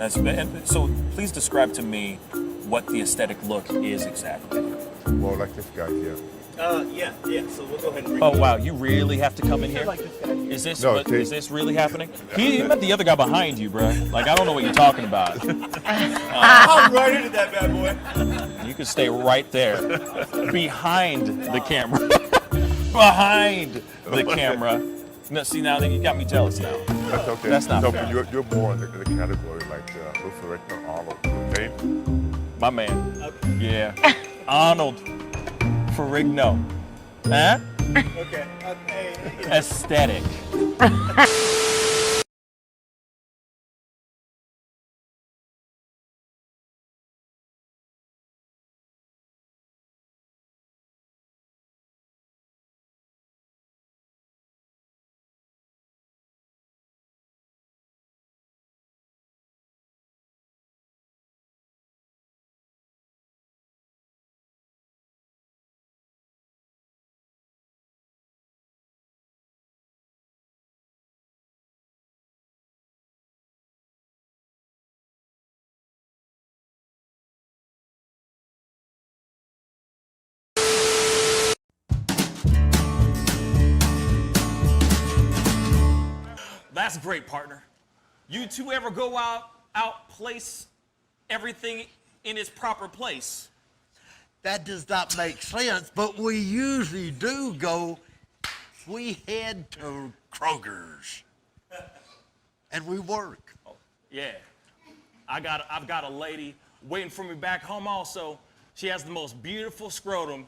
So please describe to me what the aesthetic look is exactly. Well, like this guy here. Yeah. So we'll go ahead and bring Oh wow, you really have to come in here? like this guy here. Is this No, is this really happening? He met the other guy behind you, bro. Like I don't know what you're talking about. I'm right into that bad boy. You can stay right there, behind the camera, behind the camera. No, see now that you got me jealous now. That's okay. That's not no, fair. but you're more in the category like Lou Ferrigno, Arnold, okay? My man. Yeah. Arnold Ferrigno. Huh? Okay. Hey. Aesthetic. That's great, partner. You two ever go outplace everything in its proper place? That does not make sense, but we usually do go, we head to Kroger's and we work. Yeah. I've got a lady waiting for me back home also. She has the most beautiful scrotum.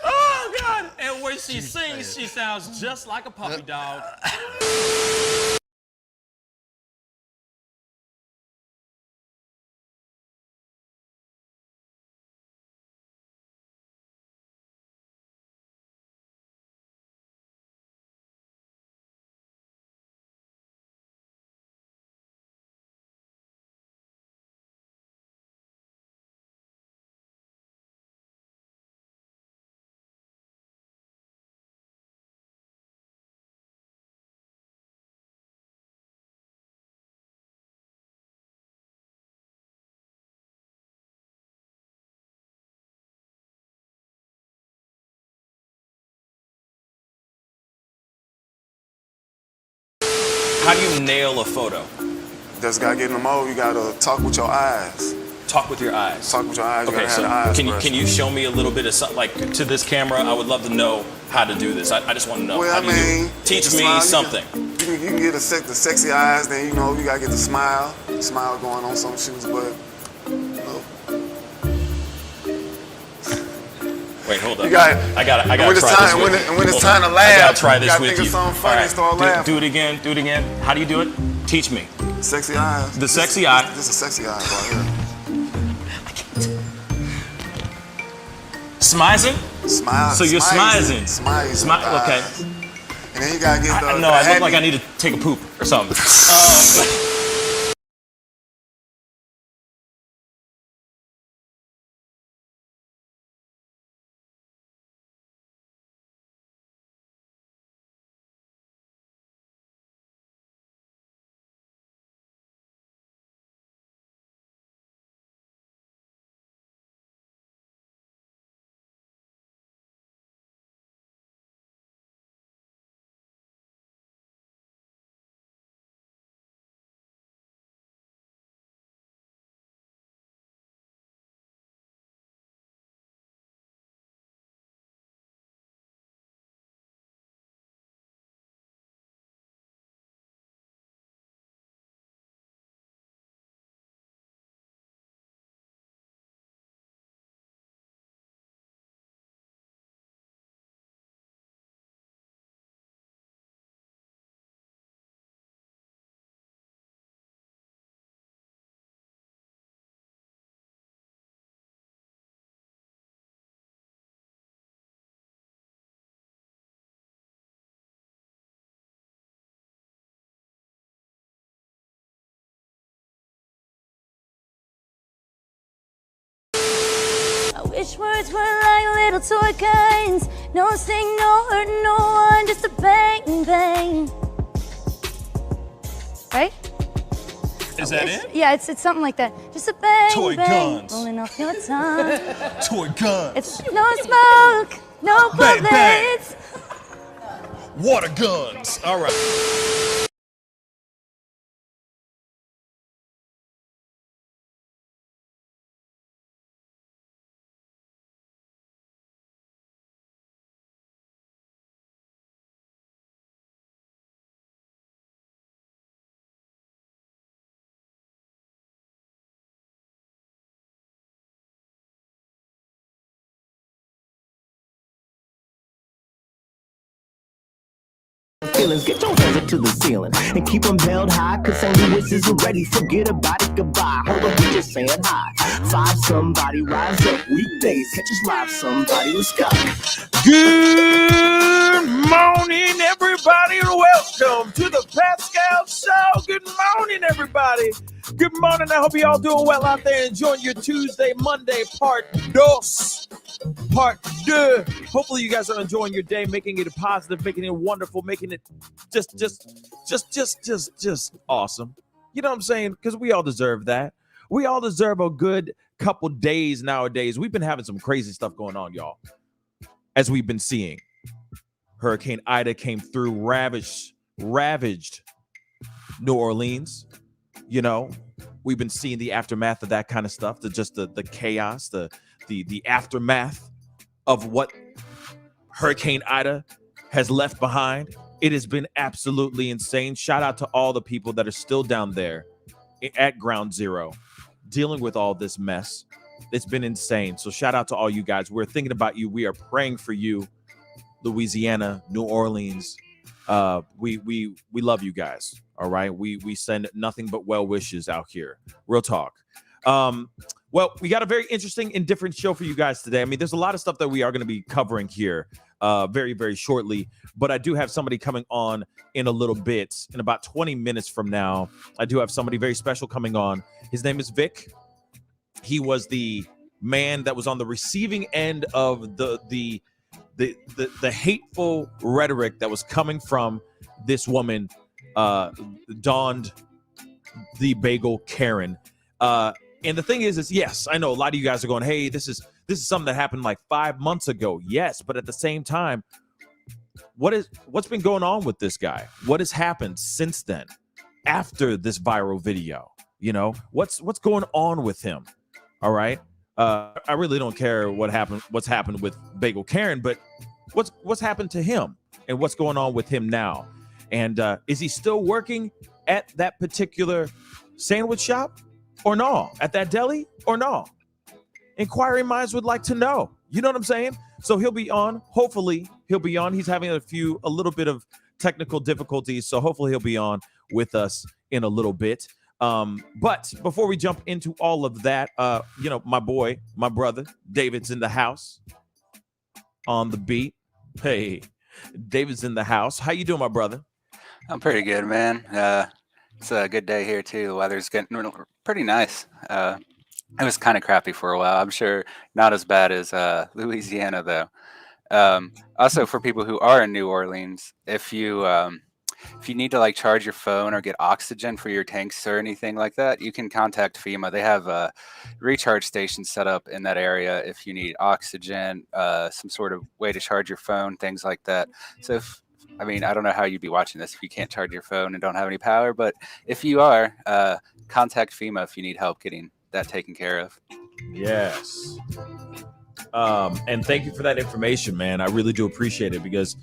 Oh, God. And when she sings, she sounds just like a puppy dog. How do you nail a photo? Just gotta get in the mode. You gotta talk with your eyes. Talk with your eyes. Talk with your eyes. You Okay, gotta so have the eyes. can you show me a little bit of something, like to this camera? I would love to know how to do this. I just want to know. Well, how I do you do it? mean, Teach the me smile, something. You can get the sexy eyes. Then you know you gotta get the smile. Smile going on some shoes, but you know, Wait, hold up. You got- I got when to it's try time- this with when it- you. when it's Hold time on. to laugh, I gotta try you this gotta with think of you. something funny and start do, laughing. do it again. Do it again. How do you do it? Teach me. sexy eyes. The sexy eye. This is sexy eyes right here. Smizing? Smile. So you're smizing. Smile. Okay. And then you gotta get the. No, the I look like happy- I need to take a poop or something. Wish words were like little toy guns. No sting, no hurt, no one, just a bang, bang. Right? Is that it? Yeah, it's something like that. Just a bang, Toy bang, guns. rolling off your tongue. Toy guns. It's no smoke, no Bang, bang. bullets. Water guns. All right. Feelings, get your hands up to the ceiling and keep them held high, cause St. Louis isn't ready. Forget about it, goodbye. Hold up, we just saying hi. Five somebody, rise up weekdays. Catch us live, somebody, let's go. Good morning, everybody, and welcome to the Pascal Show. Good morning, everybody. Good morning. I hope you all doing well out there, enjoying your Tuesday, Monday, part dos. Part deux. Hopefully you guys are enjoying your day, making it positive, making it wonderful, making it just awesome. You know what I'm saying? Because we all deserve that. We all deserve a good couple days nowadays. We've been having some crazy stuff going on, y'all. As we've been seeing, Hurricane Ida came through, ravaged New Orleans. You know, we've been seeing the aftermath of that kind of stuff, the chaos, the aftermath of what Hurricane Ida has left behind. It has been absolutely insane. Shout out to all the people that are still down there at ground zero dealing with all this mess. It's been insane. So shout out to all you guys. We're thinking about you. We are praying for you, Louisiana, New Orleans. We love you guys. All right. We send nothing but well wishes out here. Real talk. Well, we got a very interesting and different show for you guys today. I mean, there's a lot of stuff that we are going to be covering here very, very shortly. But I do have somebody coming on in a little bit. In about 20 minutes from now, I do have somebody very special coming on. His name is Vic. He was the man that was on the receiving end of the hateful rhetoric that was coming from this woman, donned the bagel Karen. And the thing is yes, I know a lot of you guys are going, hey, this is something that happened like 5 months ago. Yes, but at the same time, what's been going on with this guy? What has happened since then? After this viral video, you know, what's going on with him? All right. I really don't care what's happened with Bagel Karen, but what's happened to him and what's going on with him now? And is he still working at that particular sandwich shop or no? At that deli or no? Inquiring minds would like to know. You know what I'm saying? So he'll be on. Hopefully he'll be on. He's having a little bit of technical difficulties. So hopefully he'll be on with us in a little bit. But before we jump into all of that, my brother, David's in the house on the beat. Hey, David's in the house. How you doing, my brother? I'm pretty good, man. It's a good day here too. The weather's getting pretty nice. It was kind of crappy for a while. I'm sure not as bad as Louisiana though. Also, for people who are in New Orleans, if you need to like charge your phone or get oxygen for your tanks or anything like that, you can contact FEMA. They have recharge stations set up in that area if you need oxygen, some sort of way to charge your phone, things like that. So I don't know how you'd be watching this if you can't charge your phone and don't have any power, but if you are, contact FEMA if you need help getting that taken care of. Yes. And thank you for that information, man. I really do appreciate it because,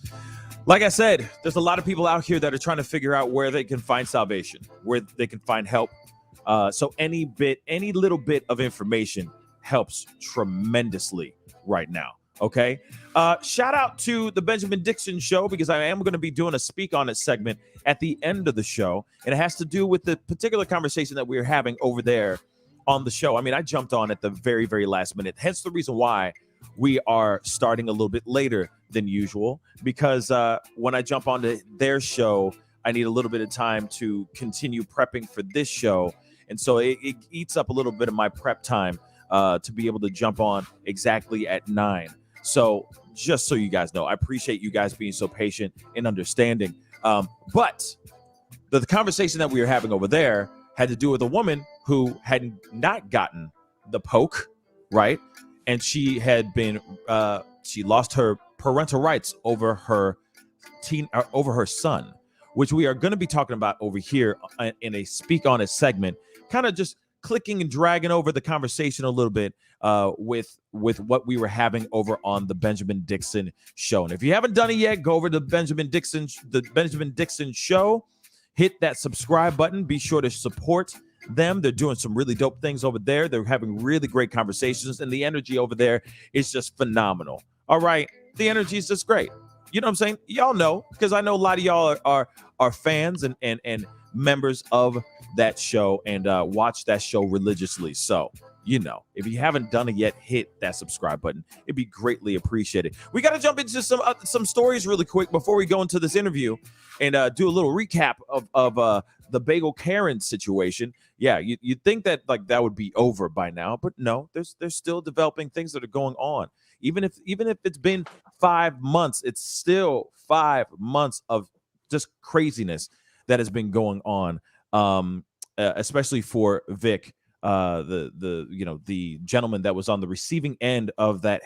like I said, there's a lot of people out here that are trying to figure out where they can find salvation, where they can find help. So any little bit of information helps tremendously right now. Okay. Shout out to the Benjamin Dixon Show because I am going to be doing a Speak On It segment at the end of the show. And it has to do with the particular conversation that we're having over there on the show. I mean, I jumped on at the very, very last minute. Hence the reason why we are starting a little bit later than usual, because when I jump onto their show, I need a little bit of time to continue prepping for this show. And so it eats up a little bit of my prep time to be able to jump on exactly at 9. So just so you guys know, I appreciate you guys being so patient and understanding. But the conversation that we were having over there had to do with a woman who had not gotten the poke, right? And she had been, she lost her parental rights over her son, which we are going to be talking about over here in a Speak On It segment, kind of just clicking and dragging over the conversation a little bit with what we were having over on the Benjamin Dixon show. And if you haven't done it yet, go over to the Benjamin Dixon show, hit that subscribe button. Be sure to support them. They're doing some really dope things over there. They're having really great conversations, and the energy over there is just phenomenal. All right, the energy is just great. You know what I'm saying? Y'all know, because I know a lot of y'all are fans and members of that show and watch that show religiously. So, you know, if you haven't done it yet, hit that subscribe button. It'd be greatly appreciated. We got to jump into some stories really quick before we go into this interview and do a little recap of the Bagel Karen situation. Yeah, you'd think that like that would be over by now, but no, there's still developing things that are going on. Even if it's been 5 months, it's still 5 months of just craziness that has been going on, especially for Vic, the gentleman that was on the receiving end of that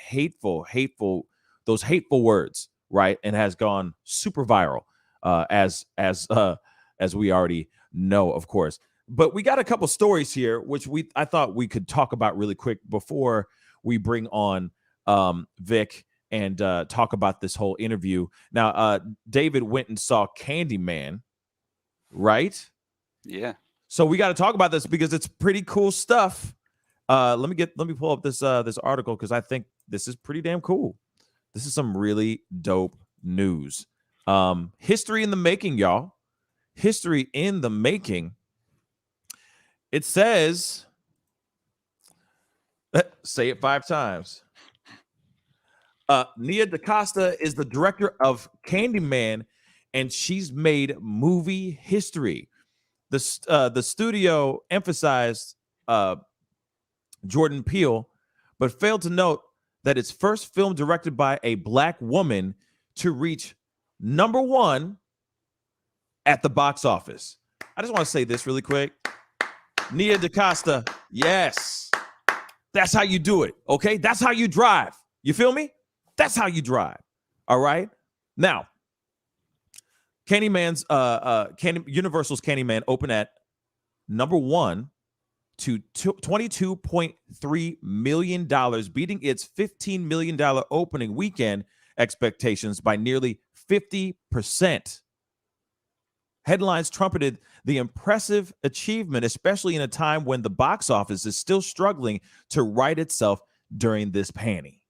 those hateful words, right, and has gone super viral, as we already know, of course. But we got a couple stories here, which I thought we could talk about really quick before we bring on Vic and talk about this whole interview. Now, David went and saw Candyman, right? Yeah. So we got to talk about this because it's pretty cool stuff. Let me pull up this article because I think this is pretty damn cool. This is some really dope news. History in the making, y'all. History in the making. It says, say it 5 times. Nia DaCosta is the director of Candyman, and she's made movie history. The studio emphasized Jordan Peele, but failed to note that its first film directed by a Black woman to reach #1 at the box office. I just want to say this really quick. Nia DaCosta, yes. That's how you do it, okay? That's how you drive. You feel me? That's how you drive. All right? Now, Candyman's Universal's Candyman opened at #1 to $22.3 million, beating its $15 million opening weekend expectations by nearly 50%. Headlines trumpeted the impressive achievement, especially in a time when the box office is still struggling to right itself during this panny.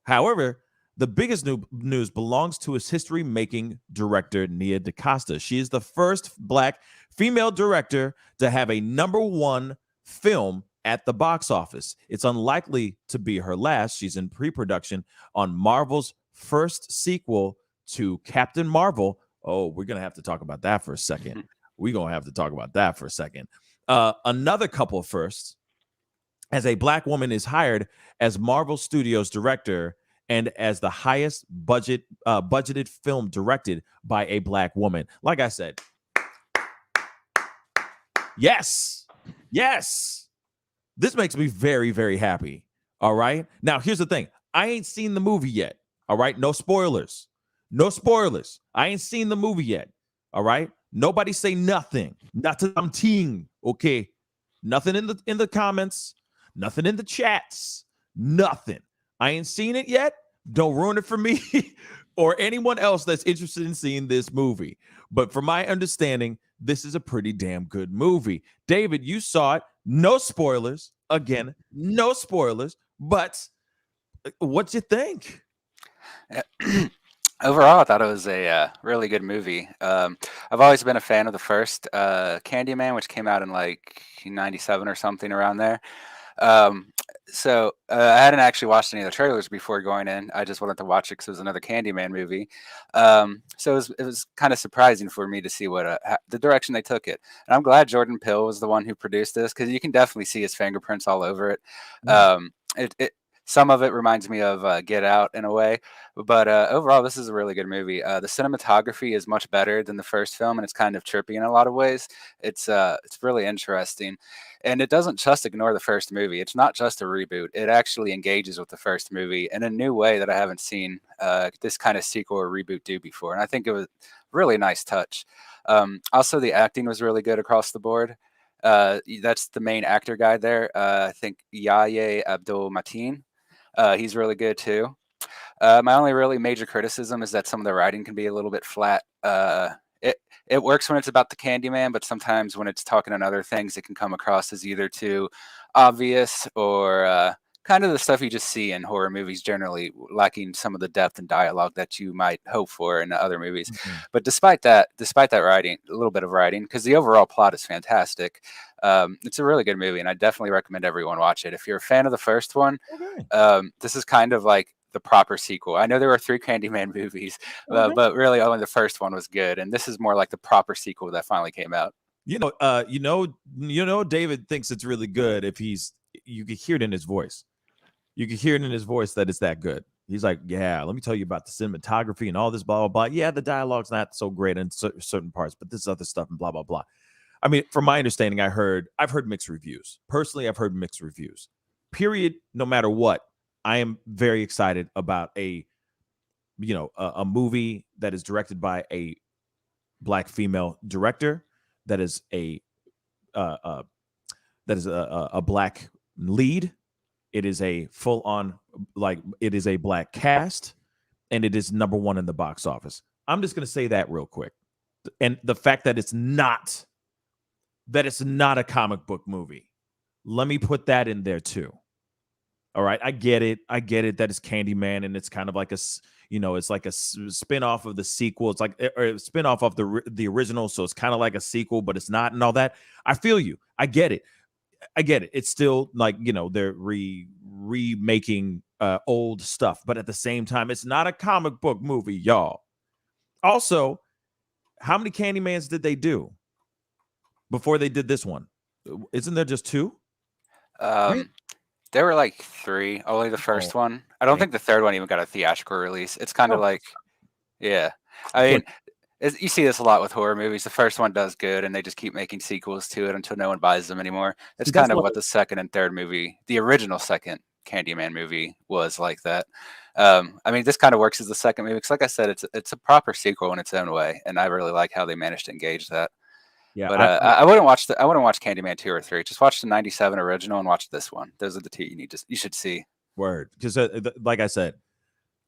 However, the biggest news belongs to its history-making director, Nia DaCosta. She is the first Black female director to have a #1 film at the box office. It's unlikely to be her last. She's in pre-production on Marvel's first sequel to Captain Marvel. Oh, we're going to have to talk about that for a second. Another couple of firsts, as a Black woman is hired as Marvel Studios director and as the highest budgeted film directed by a Black woman. Like I said, yes. This makes me very, very happy. All right. Now, here's the thing. I ain't seen the movie yet. All right. No spoilers. I ain't seen the movie yet. All right. Nobody say nothing. Nothing. Okay. Nothing in the comments. Nothing in the chats. Nothing. I ain't seen it yet. Don't ruin it for me or anyone else that's interested in seeing this movie. But from my understanding, this is a pretty damn good movie. David, you saw it. No spoilers. Again, no spoilers. But what'd you think? Overall, I thought it was a really good movie. I've always been a fan of the first Candyman, which came out in like 97 or something around there. So I hadn't actually watched any of the trailers before going in. I just wanted to watch it because it was another Candyman movie. So it was kind of surprising for me to see what the direction they took it. And I'm glad Jordan Peele was the one who produced this because you can definitely see his fingerprints all over it. Some of it reminds me of Get Out in a way, but overall, this is a really good movie. The cinematography is much better than the first film, and it's kind of trippy in a lot of ways. It's really interesting. And it doesn't just ignore the first movie. It's not just a reboot. It actually engages with the first movie in a new way that I haven't seen this kind of sequel or reboot do before. And I think it was a really nice touch. Also, the acting was really good across the board. That's the main actor guy there. I think Yahya Abdul-Mateen. He's really good too. My only really major criticism is that some of the writing can be a little bit flat. It works when it's about the Candyman, but sometimes when it's talking on other things, it can come across as either too obvious or kind of the stuff you just see in horror movies, generally lacking some of the depth and dialogue that you might hope for in other movies. But despite that writing, a little bit of writing, because the overall plot is fantastic. It's a really good movie, and I definitely recommend everyone watch it. If you're a fan of the first one, this is kind of like the proper sequel. I know there were 3 Candyman movies, but really only the first one was good, and this is more like the proper sequel that finally came out. David thinks it's really good if you could hear it in his voice. You could hear it in his voice that it's that good. He's like, yeah, let me tell you about the cinematography and all this, blah, blah, blah. Yeah, the dialogue's not so great in certain parts, but this other stuff and blah, blah, blah. I mean, from my understanding, I've heard mixed reviews. Personally, I've heard mixed reviews. Period. No matter what, I am very excited about a movie that is directed by a Black female director, that is a Black lead. It is a full-on, it is a Black cast, and it is #1 in the box office. I'm just going to say that real quick. And the fact that it's not a comic book movie. Let me put that in there too. All right. I get it that it's Candyman, and it's kind of like it's like a spin-off of the sequel. It's like a spin-off of the original. So it's kind of like a sequel, but it's not, and all that. I feel you. I get it. It's still like, they're remaking old stuff, but at the same time, it's not a comic book movie, y'all. Also, how many Candymans did they do before they did this one? Isn't there just 2? There were like 3, only the first one. I don't think the third one even got a theatrical release. It's kind of like, yeah. I mean, you see this a lot with horror movies. The first one does good, and they just keep making sequels to it until no one buys them anymore. It's kind of what the second and third movie, the original second Candyman movie, was like that. I mean, this kind of works as the second movie because, like I said, it's a proper sequel in its own way, and I really like how they managed to engage that. Yeah, but I wouldn't watch Candyman 2 or 3. Just watch the '97 original and watch this one. Those are the 2 you should see. Word, because like I said,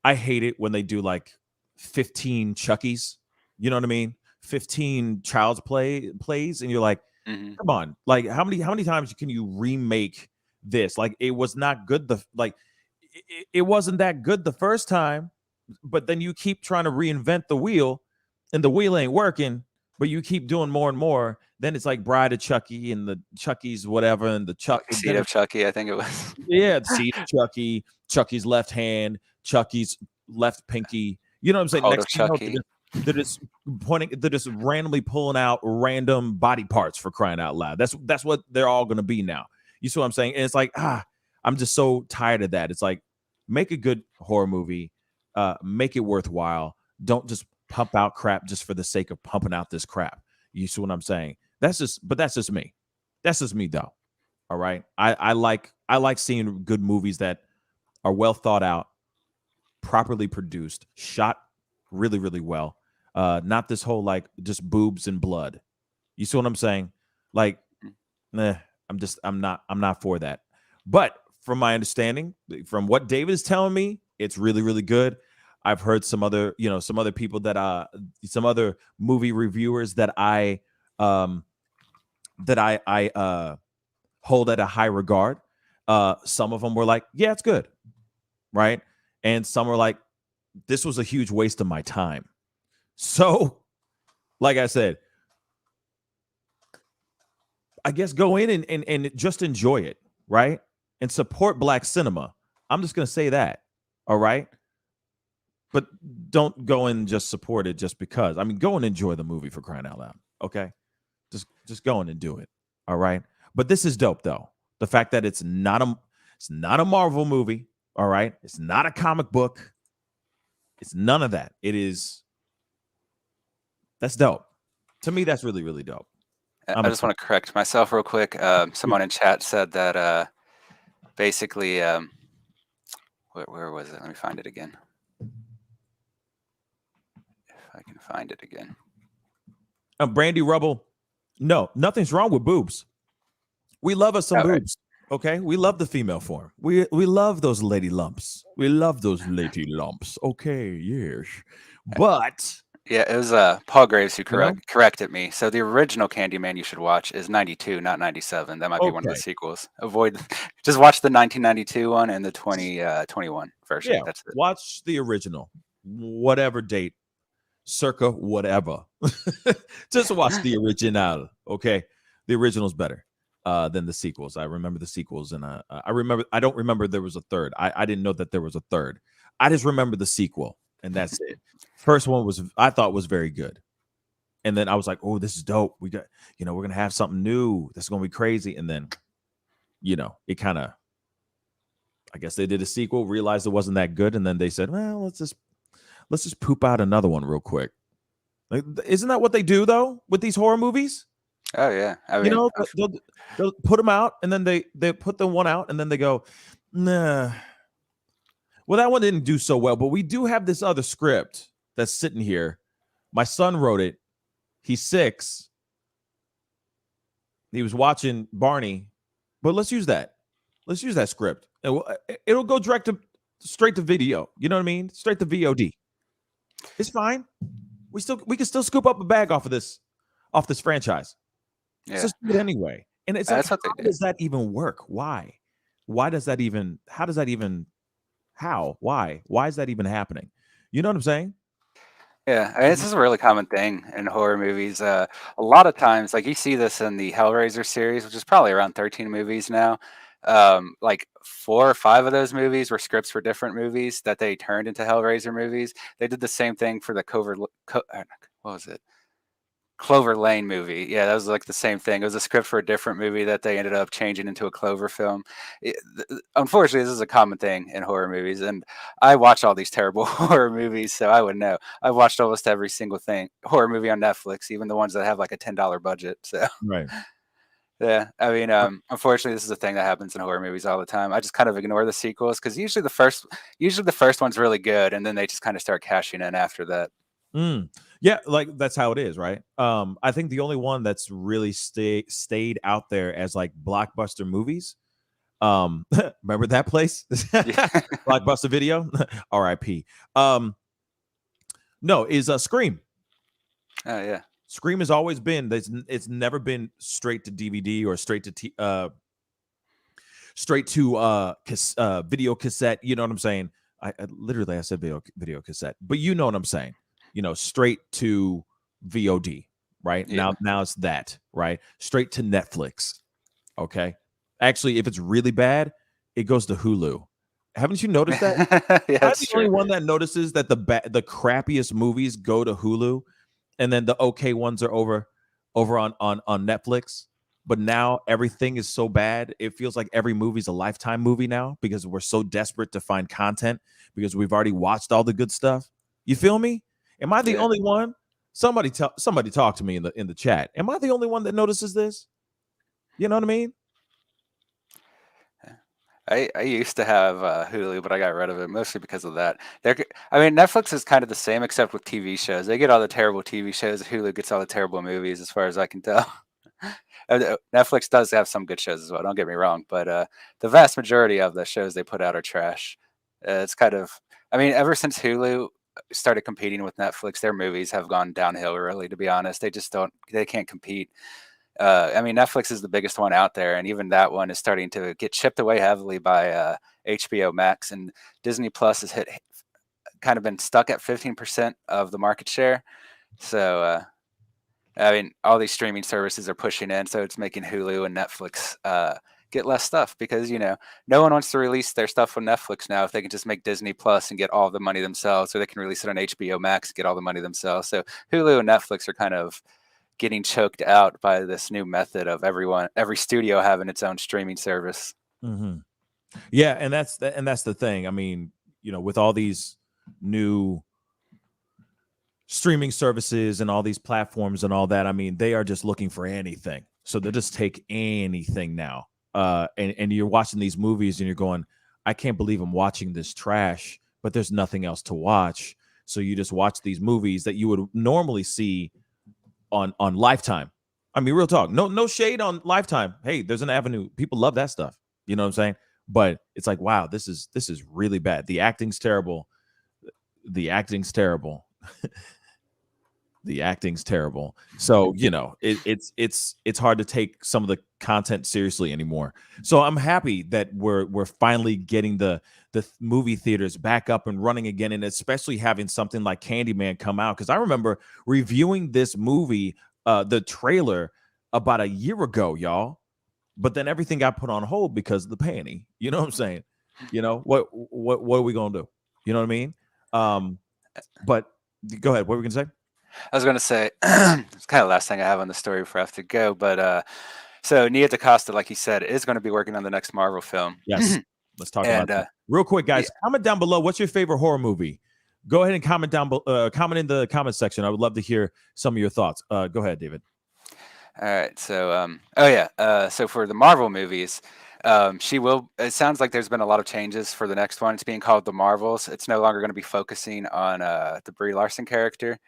I hate it when they do like 15 Chuckies. You know what I mean? 15 Child's plays, and you're like, come on, like how many times can you remake this? Like it was not good. It wasn't that good the first time, but then you keep trying to reinvent the wheel, and the wheel ain't working. But you keep doing more and more. Then it's like Bride of Chucky and the Chucky's whatever, and the Seed of Chucky, I think it was. Yeah, the Seed of Chucky, Chucky's left hand, Chucky's left pinky. You know what I'm saying? Next thing they're just randomly pulling out random body parts for crying out loud. That's what they're all gonna be now. You see what I'm saying? And it's like, I'm just so tired of that. It's like, make a good horror movie, make it worthwhile. Don't just pump out crap just for the sake of pumping out this crap. You see what I'm saying? That's just me. That's just me though. All right. I like seeing good movies that are well thought out, properly produced, shot really, really well. Not this whole like just boobs and blood. You see what I'm saying? Like, I'm not for that. But from my understanding, from what David is telling me, it's really, really good. I've heard some other people that some other movie reviewers that I hold at a high regard. Some of them were like, yeah, it's good. Right. And some were like, this was a huge waste of my time. So, like I said, I guess go in and just enjoy it. Right. and support Black cinema. I'm just gonna say that. All right. But don't go and just support it just because. I mean, go and enjoy the movie, for crying out loud. Okay. Just go in and do it. All right. But this is dope though. The fact that it's not a Marvel movie. All right. It's not a comic book. It's none of that. That's dope. To me, that's really, really dope. I just want to correct myself real quick. Someone in chat said that basically, where was it? Let me find it again. If I can find it again. Brandy Rubble. No, nothing's wrong with boobs. We love us some boobs. Okay, we love the female form. We love those lady lumps. We love those lady lumps. Okay, yes, but yeah, it was Paul Graves who corrected me. So the original Candyman you should watch is 92, not 97. That might be one of the sequels. Just watch the 1992 one and the 2021 version. Yeah, that's it. Watch the original, whatever date, circa whatever. Just watch the original. Okay, the original's better than the sequels. I remember the sequels, and I don't remember there was a third. I didn't know that there was a third. I just remember the sequel, and that's it. First one I thought was very good, and then I was like, "Oh, this is dope. We got, we're gonna have something new. This is gonna be crazy." And then, it kind of, I guess they did a sequel, realized it wasn't that good, and then they said, "Well, let's just poop out another one real quick." Like, isn't that what they do though with these horror movies? Oh yeah, I mean, they'll put them out, and then they put the one out, and then they go, "Nah." Well, that one didn't do so well, but we do have this other script that's sitting here. My son wrote it. He's 6. He was watching Barney, but let's use that. Let's use that script. It'll go straight to video. You know what I mean? Straight to VOD. It's fine. We can still scoop up a bag off this franchise. Yeah. Let's just do it anyway. And it's like, how does that even work? Why? Why does that even? How does that even? How? Why? Why is that even happening? You know what I'm saying? Yeah, I mean, this is a really common thing in horror movies. A lot of times, like you see this in the Hellraiser series, which is probably around 13 movies now. Like 4 or 5 of those movies were scripts for different movies that they turned into Hellraiser movies. They did the same thing for the Clover Lane movie. Yeah, that was like the same thing. It was a script for a different movie that they ended up changing into a Clover film. Unfortunately, this is a common thing in horror movies, and I watch all these terrible horror movies, so I would know. I've watched almost every single horror movie on Netflix, even the ones that have like a $10 budget. So right. Yeah, I mean, unfortunately, this is a thing that happens in horror movies all the time. I just kind of ignore the sequels because usually the first one's really good, and then they just kind of start cashing in after that. Yeah, like that's how it is, right? I think the only one that's really stayed out there as like blockbuster movies. Remember that place? Blockbuster Video, R.I.P. No, is Scream. Oh yeah. Scream has always been. It's never been straight to DVD or straight to video cassette. You know what I'm saying? I literally said video cassette, but you know what I'm saying. Straight to VOD, right? Yeah. Now it's that, right? Straight to Netflix. Okay. Actually, if it's really bad, it goes to Hulu. Haven't you noticed that? Yeah, I'm the only one that notices that the crappiest movies go to Hulu, and then the okay ones are over on Netflix. But now everything is so bad. It feels like every movie's a Lifetime movie now because we're so desperate to find content because we've already watched all the good stuff. You feel me? Am I the only one? Somebody talk to me in the chat. Am I the only one that notices this? You know what I mean? I used to have Hulu, but I got rid of it mostly because of that. Netflix is kind of the same except with TV shows. They get all the terrible TV shows. Hulu gets all the terrible movies, as far as I can tell. Netflix does have some good shows as well. Don't get me wrong, but the vast majority of the shows they put out are trash. It's kind of, ever since Hulu started competing with Netflix, their movies have gone downhill, really, to be honest. They can't compete. Netflix is the biggest one out there, and even that one is starting to get chipped away heavily by HBO Max, and Disney Plus has kind of been stuck at 15% of the market share. So all these streaming services are pushing in, so it's making Hulu and Netflix get less stuff because no one wants to release their stuff on Netflix now if they can just make Disney Plus and get all the money themselves, or they can release it on HBO Max and get all the money themselves. So Hulu and Netflix are kind of getting choked out by this new method of every studio having its own streaming service. Mm-hmm. Yeah, and that's the thing. I mean, with all these new streaming services and all these platforms and all that, I mean, they are just looking for anything. So they'll just take anything now. And you're watching these movies and you're going, I can't believe I'm watching this trash, but there's nothing else to watch. So you just watch these movies that you would normally see on Lifetime. I mean, real talk. No shade on Lifetime. Hey, there's an avenue. People love that stuff. You know what I'm saying? But it's like, wow, this is really bad. The acting's terrible. The acting's terrible. The acting's terrible. So, it's hard to take some of the content seriously anymore. So I'm happy that we're finally getting the movie theaters back up and running again, and especially having something like Candyman come out. Because I remember reviewing this movie, the trailer, about a year ago, y'all. But then everything got put on hold because of the panty. You know what I'm saying? What are we gonna do? You know what I mean? But go ahead. What were we gonna say? I was going to say, it's kind of the last thing I have on the story before I have to go. But so Nia DaCosta, like you said, is going to be working on the next Marvel film. Yes. Let's talk about that. Real quick, guys. Yeah. Comment down below. What's your favorite horror movie? Go ahead and comment comment in the comment section. I would love to hear some of your thoughts. Go ahead, David. All right. So, so for the Marvel movies, it sounds like there's been a lot of changes for the next one. It's being called The Marvels. It's no longer going to be focusing on the Brie Larson character.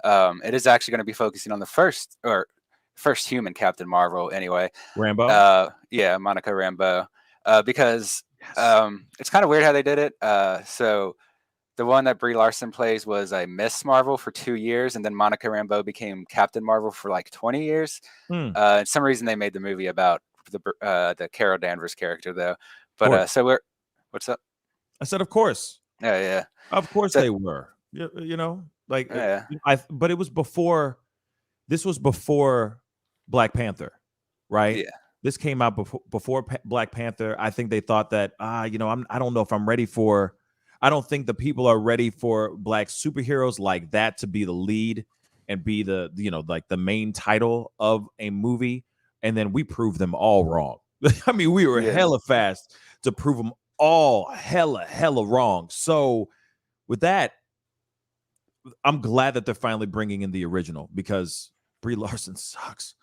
It is actually going to be focusing on the first human Captain Marvel anyway. Rambeau? Yeah, Monica Rambeau. Because it's kind of weird how they did it. So the one that Brie Larson plays was a Miss Marvel for 2 years, and then Monica Rambeau became Captain Marvel for like 20 years. For some reason they made the movie about the Carol Danvers character though. But what's up? I said, of course. Yeah. Of course they were. Like, but it was before. This was before Black Panther, right? Yeah. This came out before Black Panther. I think they thought that, I don't know if I'm ready for. I don't think the people are ready for Black superheroes like that to be the lead and be the like the main title of a movie. And then we proved them all wrong. I mean, we were hella fast to prove them all hella wrong. So with that, I'm glad that they're finally bringing in the original because Brie Larson sucks.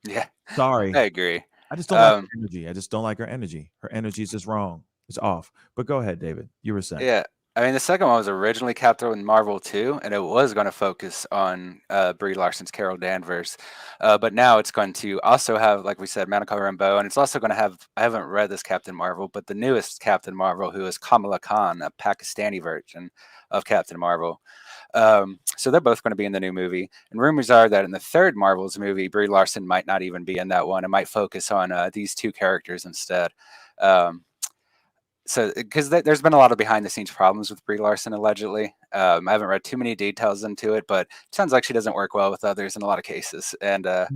Yeah. Sorry. I agree. I just don't like her energy. I just don't like her energy. Her energy is just wrong. It's off. But go ahead, David. You were saying. Yeah. I mean, the second one was originally Captain Marvel 2, and it was going to focus on Brie Larson's Carol Danvers. But now it's going to also have, like we said, Monica Rambeau, and it's also going to have, I haven't read this Captain Marvel, but the newest Captain Marvel, who is Kamala Khan, a Pakistani version of Captain Marvel. So they're both going to be in the new movie. And rumors are that in the third Marvel's movie, Brie Larson might not even be in that one. It might focus on these two characters instead. So, because there's been a lot of behind-the-scenes problems with Brie Larson, allegedly. I haven't read too many details into it, but it sounds like she doesn't work well with others in a lot of cases. And a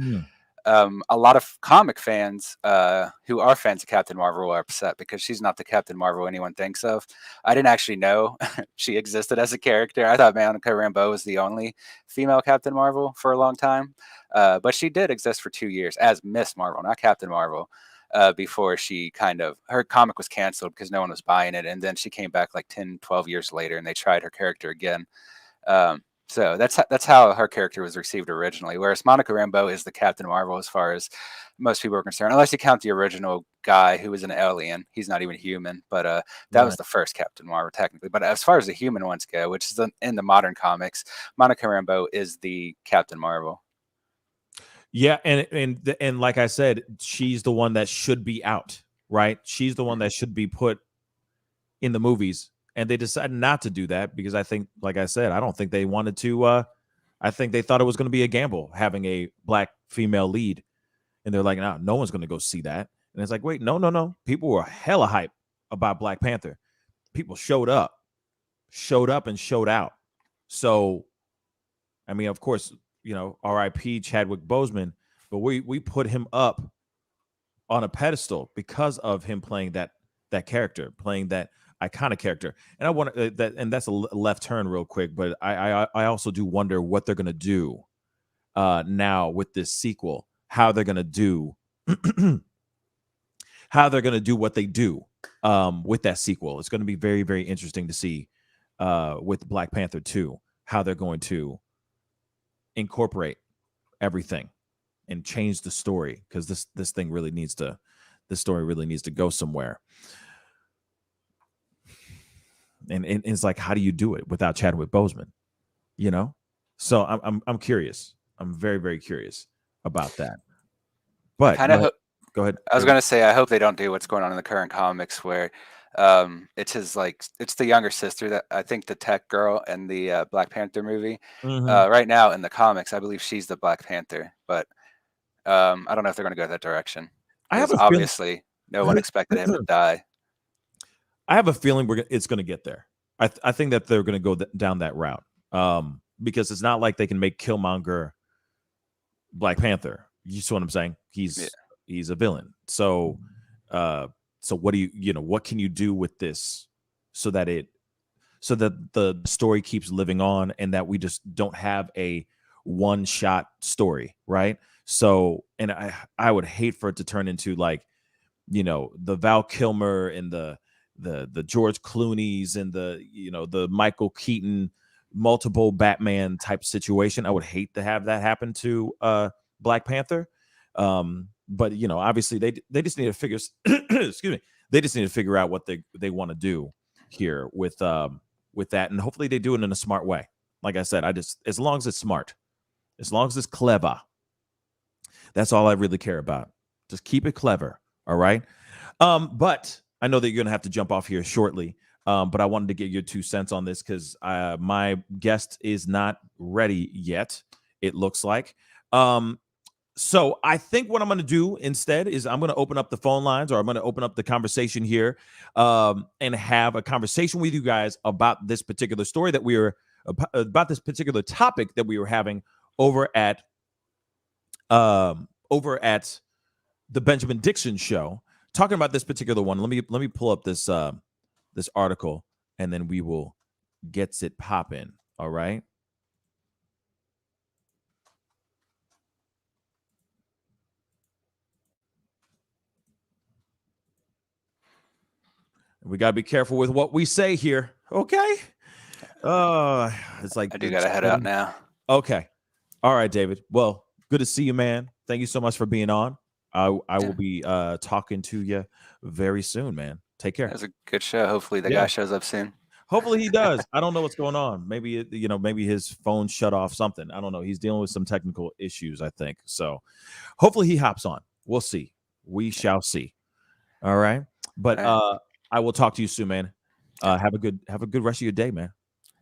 lot of comic fans who are fans of Captain Marvel are upset because she's not the Captain Marvel anyone thinks of. I didn't actually know she existed as a character. I thought Monica Rambeau was the only female Captain Marvel for a long time. But she did exist for 2 years as Miss Marvel, not Captain Marvel. Before her comic was canceled because no one was buying it. And then she came back like 10, 12 years later and they tried her character again. So that's how her character was received originally. Whereas Monica Rambeau is the Captain Marvel as far as most people are concerned, unless you count the original guy who was an alien. He's not even human, but that was the first Captain Marvel technically. But as far as the human ones go, which is in the modern comics, Monica Rambeau is the Captain Marvel. Yeah, and like I said, she's the one that should be out, right? She's the one that should be put in the movies, and they decided not to do that because I think, like I said, I don't think they wanted to. I think they thought it was going to be a gamble having a Black female lead, and they're like, no one's going to go see that. And it's like, wait, no. People were hella hype about Black Panther. People showed up and showed out. So, I mean, of course, R.I.P. Chadwick Boseman, but we put him up on a pedestal because of him playing that character, playing that iconic character. And I want that, and that's a left turn real quick, but I also do wonder what they're gonna do now with this sequel, how they're gonna do what they do with that sequel. It's going to be very, very interesting to see with Black Panther 2 how they're going to incorporate everything and change the story, because this story really needs to go somewhere. And it's like, how do you do it without Chadwick Boseman? You know, so I'm curious. I'm very, very curious about that. But go ahead. I was going to say, I hope they don't do what's going on in the current comics where it's the younger sister, that I think the tech girl in the Black Panther movie. Right now in the comics, I believe she's the Black Panther, but I don't know if they're going to go that direction. Obviously no one expected him to die. I have a feeling it's going to get there. I think that they're going to go down that route because it's not like they can make Killmonger Black Panther. You see what I'm saying? He's a villain. So what do what can you do with this so that the story keeps living on and that we just don't have a one-shot story, right? So, and I would hate for it to turn into like, the Val Kilmer and the George Clooney's and the Michael Keaton multiple Batman type situation. I would hate to have that happen to Black Panther. But obviously they just need to figure excuse me, they just need to figure out what they want to do here with that, and hopefully they do it in a smart way. Like I said, as long as it's smart, as long as it's clever, that's all I really care about. Just keep it clever. All right. But I know that you're gonna have to jump off here shortly. But I wanted to get your 2 cents on this because my guest is not ready yet, it looks like. So I think what I'm going to do instead is I'm going to open up the phone lines, or I'm going to open up the conversation here and have a conversation with you guys about this particular story that about this particular topic that we were having over at the Benjamin Dixon show, talking about this particular one. Let me pull up this article and then we will get it popping. All right. We got to be careful with what we say here. Okay. It's like I do got to head out now. Okay. All right, David. Well, good to see you, man. Thank you so much for being on. I will be talking to you very soon, man. Take care. That was a good show. Hopefully the guy shows up soon. Hopefully he does. I don't know what's going on. Maybe, maybe his phone shut off something. I don't know. He's dealing with some technical issues, I think. So hopefully he hops on. We'll see. We shall see. All right. But I will talk to you soon, man. Have a good rest of your day, man.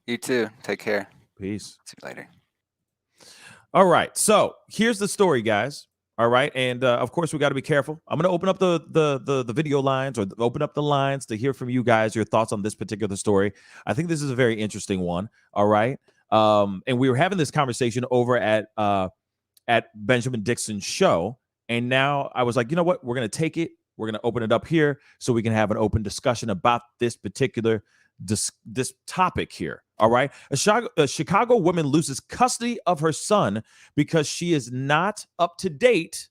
You too. Take care. Peace. See you later. All right. So here's the story, guys. All right. And of course, we got to be careful. I'm going to open up the video lines, or open up the lines to hear from you guys, your thoughts on this particular story. I think this is a very interesting one. All right. And we were having this conversation over at Benjamin Dixon's show. And now I was like, you know what? We're going to take it. We're going to open it up here so we can have an open discussion about this particular this topic here. All right. A Chicago woman loses custody of her son because she is not up to date,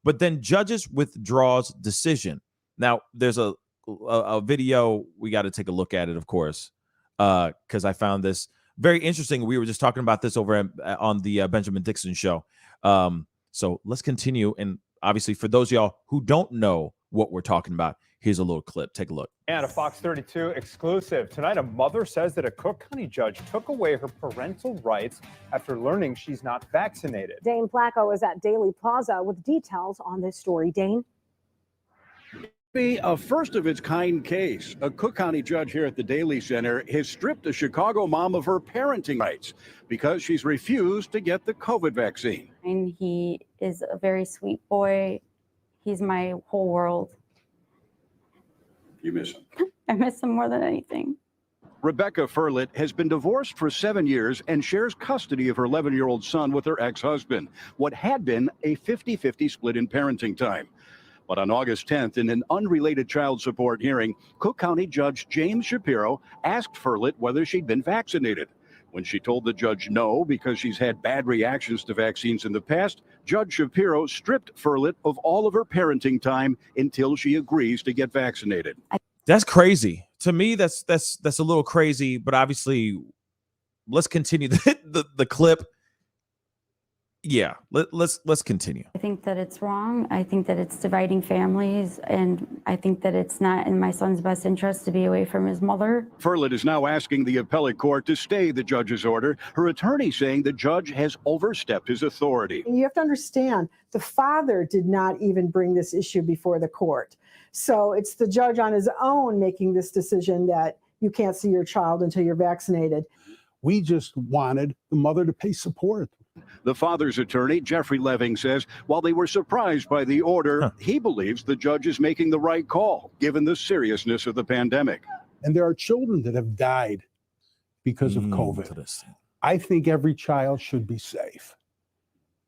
but then judges withdraws decision. Now, there's a video. We got to take a look at it, of course, because I found this very interesting. We were just talking about this over on the Benjamin Dixon show. So let's continue. And obviously, for those of y'all who don't know what we're talking about, here's a little clip. Take a look. And a Fox 32 exclusive. Tonight, a mother says that a Cook County judge took away her parental rights after learning she's not vaccinated. Dane Placco is at Daily Plaza with details on this story. Dane? Be a first-of-its-kind case. A Cook County judge here at the Daily Center has stripped a Chicago mom of her parenting rights because she's refused to get the COVID vaccine. And he is a very sweet boy. He's my whole world. You miss him? I miss him more than anything. Rebecca Furlet has been divorced for 7 years and shares custody of her 11-year-old son with her ex-husband. What had been a 50-50 split in parenting time. But on August 10th, in an unrelated child support hearing, Cook County Judge James Shapiro asked Furlet whether she'd been vaccinated. When she told the judge no because she's had bad reactions to vaccines in the past, Judge Shapiro stripped Furlet of all of her parenting time until she agrees to get vaccinated. That's crazy. To me, that's a little crazy, but obviously, let's continue the clip. Yeah, let's continue. I think that it's wrong. I think that it's dividing families, and I think that it's not in my son's best interest to be away from his mother. Furlet is now asking the appellate court to stay the judge's order. Her attorney saying the judge has overstepped his authority. And you have to understand, the father did not even bring this issue before the court. So it's the judge on his own making this decision that you can't see your child until you're vaccinated. We just wanted the mother to pay support. The father's attorney, Jeffrey Leving, says while they were surprised by the order, he believes the judge is making the right call, given the seriousness of the pandemic. And there are children that have died because of COVID. I think every child should be safe.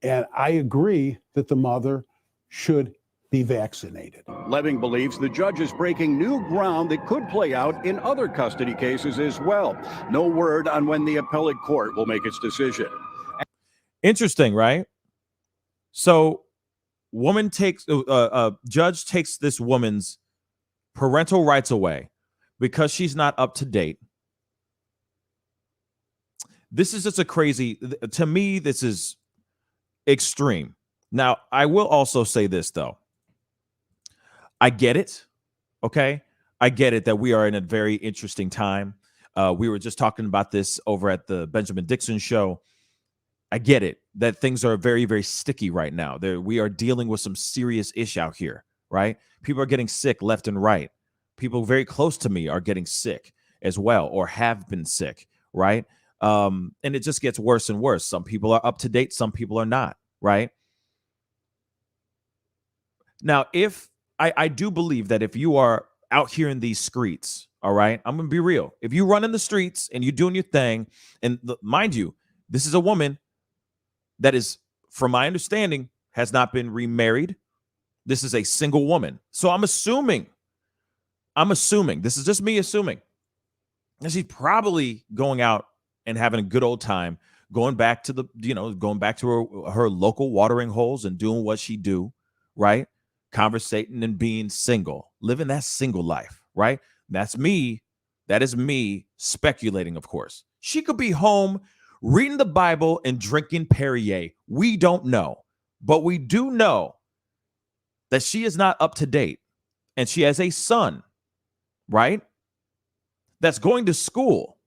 And I agree that the mother should be vaccinated. Leving believes the judge is breaking new ground that could play out in other custody cases as well. No word on when the appellate court will make its decision. Interesting, right? So, judge takes this woman's parental rights away because she's not up to date. This is just to me, this is extreme. Now, I will also say this, though. I get it, okay? I get it that we are in a very interesting time. We were just talking about this over at the Benjamin Dixon show. I get it that things are very, very sticky right now. We are dealing with some serious issue out here, right? People are getting sick left and right. People very close to me are getting sick as well, or have been sick, right? And it just gets worse and worse. Some people are up to date, some people are not, right? Now, if I do believe that if you are out here in these streets, all right, I'm gonna be real. If you run in the streets and you're doing your thing, and mind you, this is a woman that is, from my understanding, has not been remarried. This is a single woman. So I'm assuming, this is just me assuming, that she's probably going out and having a good old time, going back to her local watering holes and doing what she do, right? Conversating and being single, living that single life, right? That's me. That is me speculating, of course. She could be home reading the Bible and drinking Perrier. We don't know, but we do know that she is not up to date, and she has a son, right? That's going to school.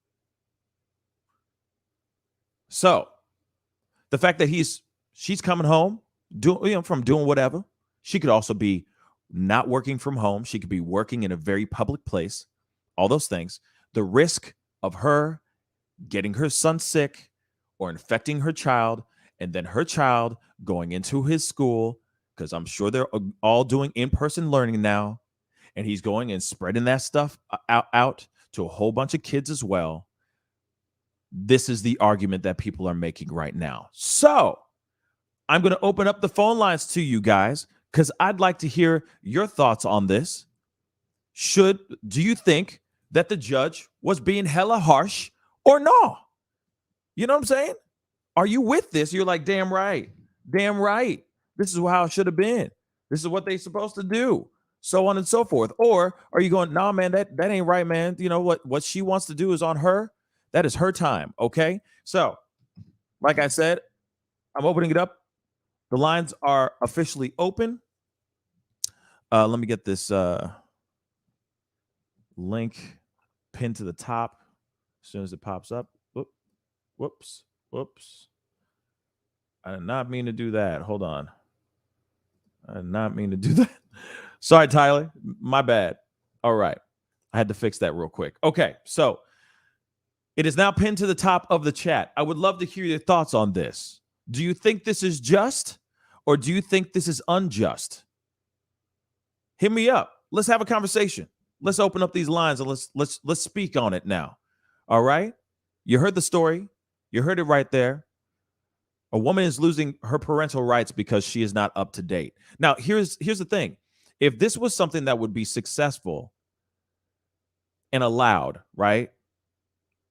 So the fact that she's coming home from doing whatever, she could also be not working from home. She could be working in a very public place, all those things. The risk of her getting her son sick or infecting her child, and then her child going into his school, because I'm sure they're all doing in-person learning now, and he's going and spreading that stuff out to a whole bunch of kids as well. This is the argument that people are making right now. So I'm going to open up the phone lines to you guys, because I'd like to hear your thoughts on this. Do you think that the judge was being hella harsh or no? You know what I'm saying? Are you with this? You're like, damn right. This is how it should have been. This is what they're supposed to do. So on and so forth. Or are you going, nah, man, that ain't right, man. You know what she wants to do is on her. That is her time. Okay. So like I said, I'm opening it up. The lines are officially open. Let me get this link pinned to the top as soon as it pops up. Whoops. I did not mean to do that. Hold on. I did not mean to do that. Sorry, Tyler. My bad. All right. I had to fix that real quick. Okay. So it is now pinned to the top of the chat. I would love to hear your thoughts on this. Do you think this is just, or do you think this is unjust? Hit me up. Let's have a conversation. Let's open up these lines and let's speak on it now. All right? You heard the story. You heard it right there. A woman is losing her parental rights because she is not up to date. Now, here's the thing. if this was something that would be successful and allowed, right?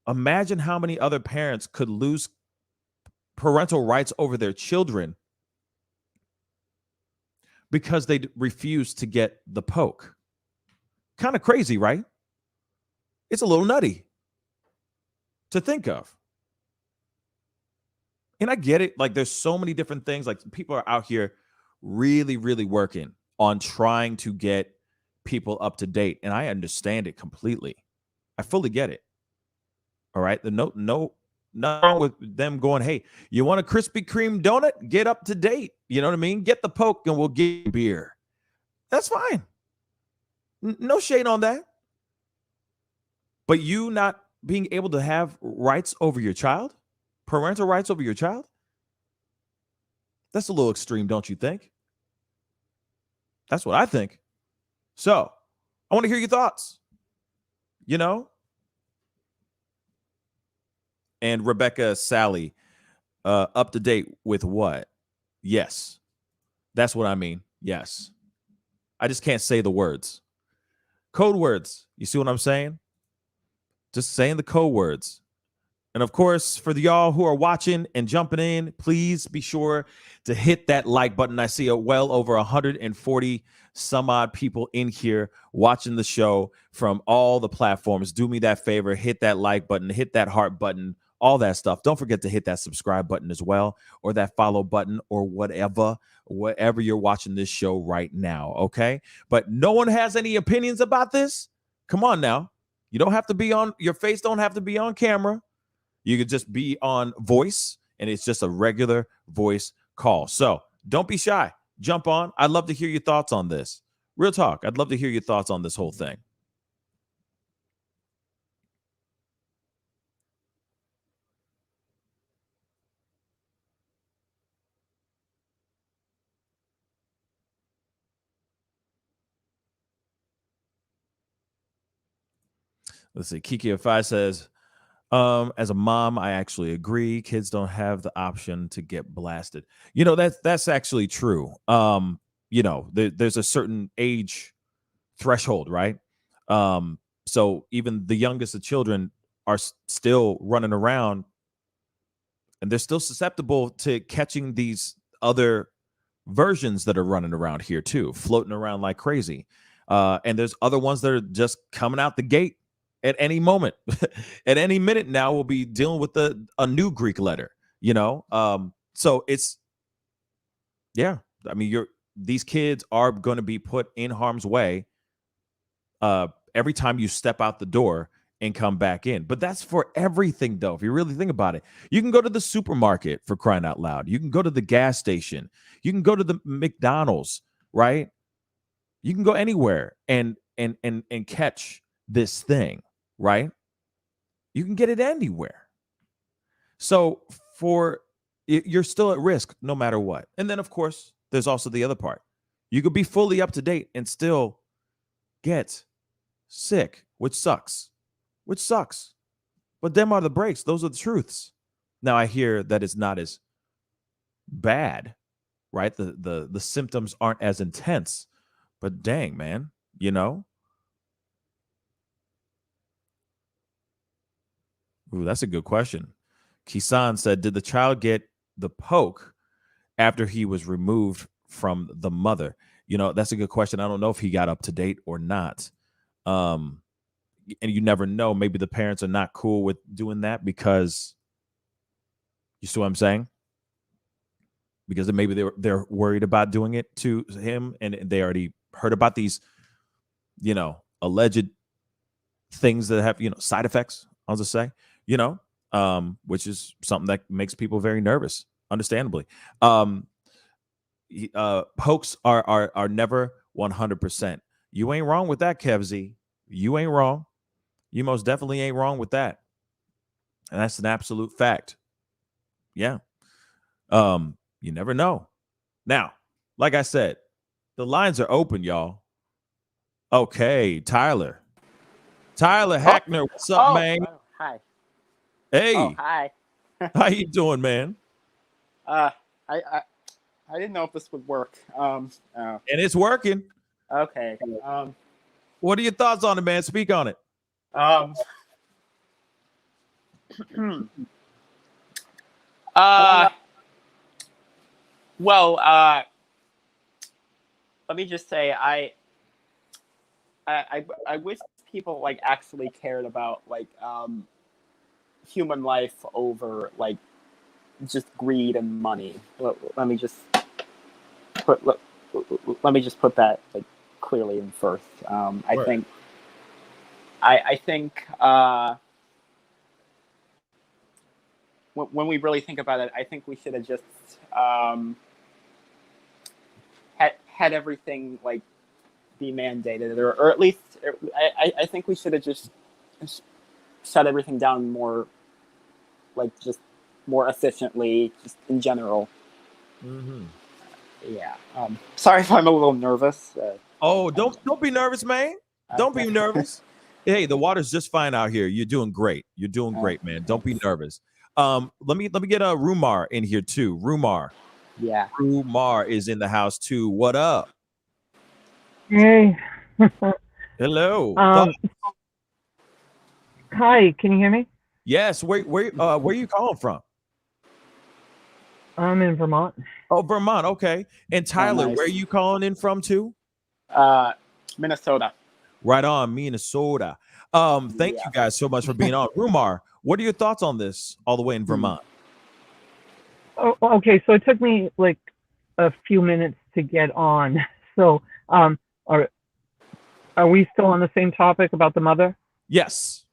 Imagine how many other parents could lose parental rights over their children because they refuse to get the poke. Kind of crazy, right? It's a little nutty to think of. And I get it. Like, there's so many different things. Like, people are out here really, really working on trying to get people up to date. And I understand it completely. I fully get it. All right. Nothing wrong with them going, hey, you want a Krispy Kreme donut? Get up to date. You know what I mean? Get the poke and we'll get you beer. That's fine. No shade on that. But you not being able to have rights over your child, parental rights over your child, that's a little extreme, don't you think? That's what I think. So I want to hear your thoughts, you know? And Rebecca Sally, up to date with what? Yes. That's what I mean. Yes. I just can't say the words. Code words. You see what I'm saying? Just saying the code words. And of course, for the y'all who are watching and jumping in, please be sure to hit that like button. I see well over 140 some odd people in here watching the show from all the platforms. Do me that favor, hit that like button, hit that heart button, all that stuff. Don't forget to hit that subscribe button as well, or that follow button, or whatever you're watching this show right now, okay? But no one has any opinions about this? Come on now. You don't have to be on, your face don't have to be on camera. You could just be on voice, and it's just a regular voice call. So don't be shy. Jump on. I'd love to hear your thoughts on this. Real talk. I'd love to hear your thoughts on this whole thing. Let's see. Kiki Afai says, as a mom, I actually agree. Kids don't have the option to get blasted. You know, that's actually true. You know, there's a certain age threshold, right? So even the youngest of children are still running around, and they're still susceptible to catching these other versions that are running around here too, floating around like crazy. And there's other ones that are just coming out the gate at any moment. At any minute now, we'll be dealing with a new Greek letter, you know? So it's, yeah, I mean, these kids are going to be put in harm's way every time you step out the door and come back in. But that's for everything, though. If you really think about it, you can go to the supermarket, for crying out loud. You can go to the gas station. You can go to the McDonald's, right? You can go anywhere and catch this thing, right? You can get it anywhere. So you're still at risk no matter what. And then, of course, there's also the other part. You could be fully up to date and still get sick, which sucks. But them are the breaks. Those are the truths. Now, I hear that it's not as bad, right? The symptoms aren't as intense, but dang, man, you know? Ooh, that's a good question. Kisan said, did the child get the poke after he was removed from the mother? You know, that's a good question. I don't know if he got up to date or not. And you never know. Maybe the parents are not cool with doing that because, you see what I'm saying? Because maybe they're worried about doing it to him, and they already heard about these, you know, alleged things that have, you know, side effects, I'll just say, you know, which is something that makes people very nervous, understandably. Pokes are never 100%. You ain't wrong with that, Kev Z. You ain't wrong. You most definitely ain't wrong with that. And that's an absolute fact. Yeah. You never know. Now, like I said, the lines are open, y'all. Okay, Tyler Hackner, what's up, man? Hi. Hey. Oh, hi. How you doing, man? I didn't know if this would work. And it's working. Okay. What are your thoughts on it, man? Speak on it. Well, let me just say, I wish people like actually cared about like human life over like just greed and money. Let me just put that like clearly in first. I think when we really think about it, I think we should have just had everything like be mandated, or at least I think we should have just shut everything down more, like just more efficiently, just in general. Mm-hmm. Yeah. Sorry if I'm a little nervous. Don't be nervous, man. Don't be nervous. Hey, the water's just fine out here. You're doing great. You're doing great, man. Don't be nervous. Let me get a Rumar in here too. Rumar. Yeah. Rumar is in the house too. What up? Hey. Hello. Hi, can you hear me? Yes. Where are you calling from? I'm in Vermont. Oh, Vermont. Okay. And Tyler, nice. where are you calling in from too? Minnesota. Right on, Minnesota. Thank you guys so much for being on. Rumar, what are your thoughts on this all the way in Vermont? Oh, okay, so it took me like a few minutes to get on. So, are we still on the same topic about the mother? Yes,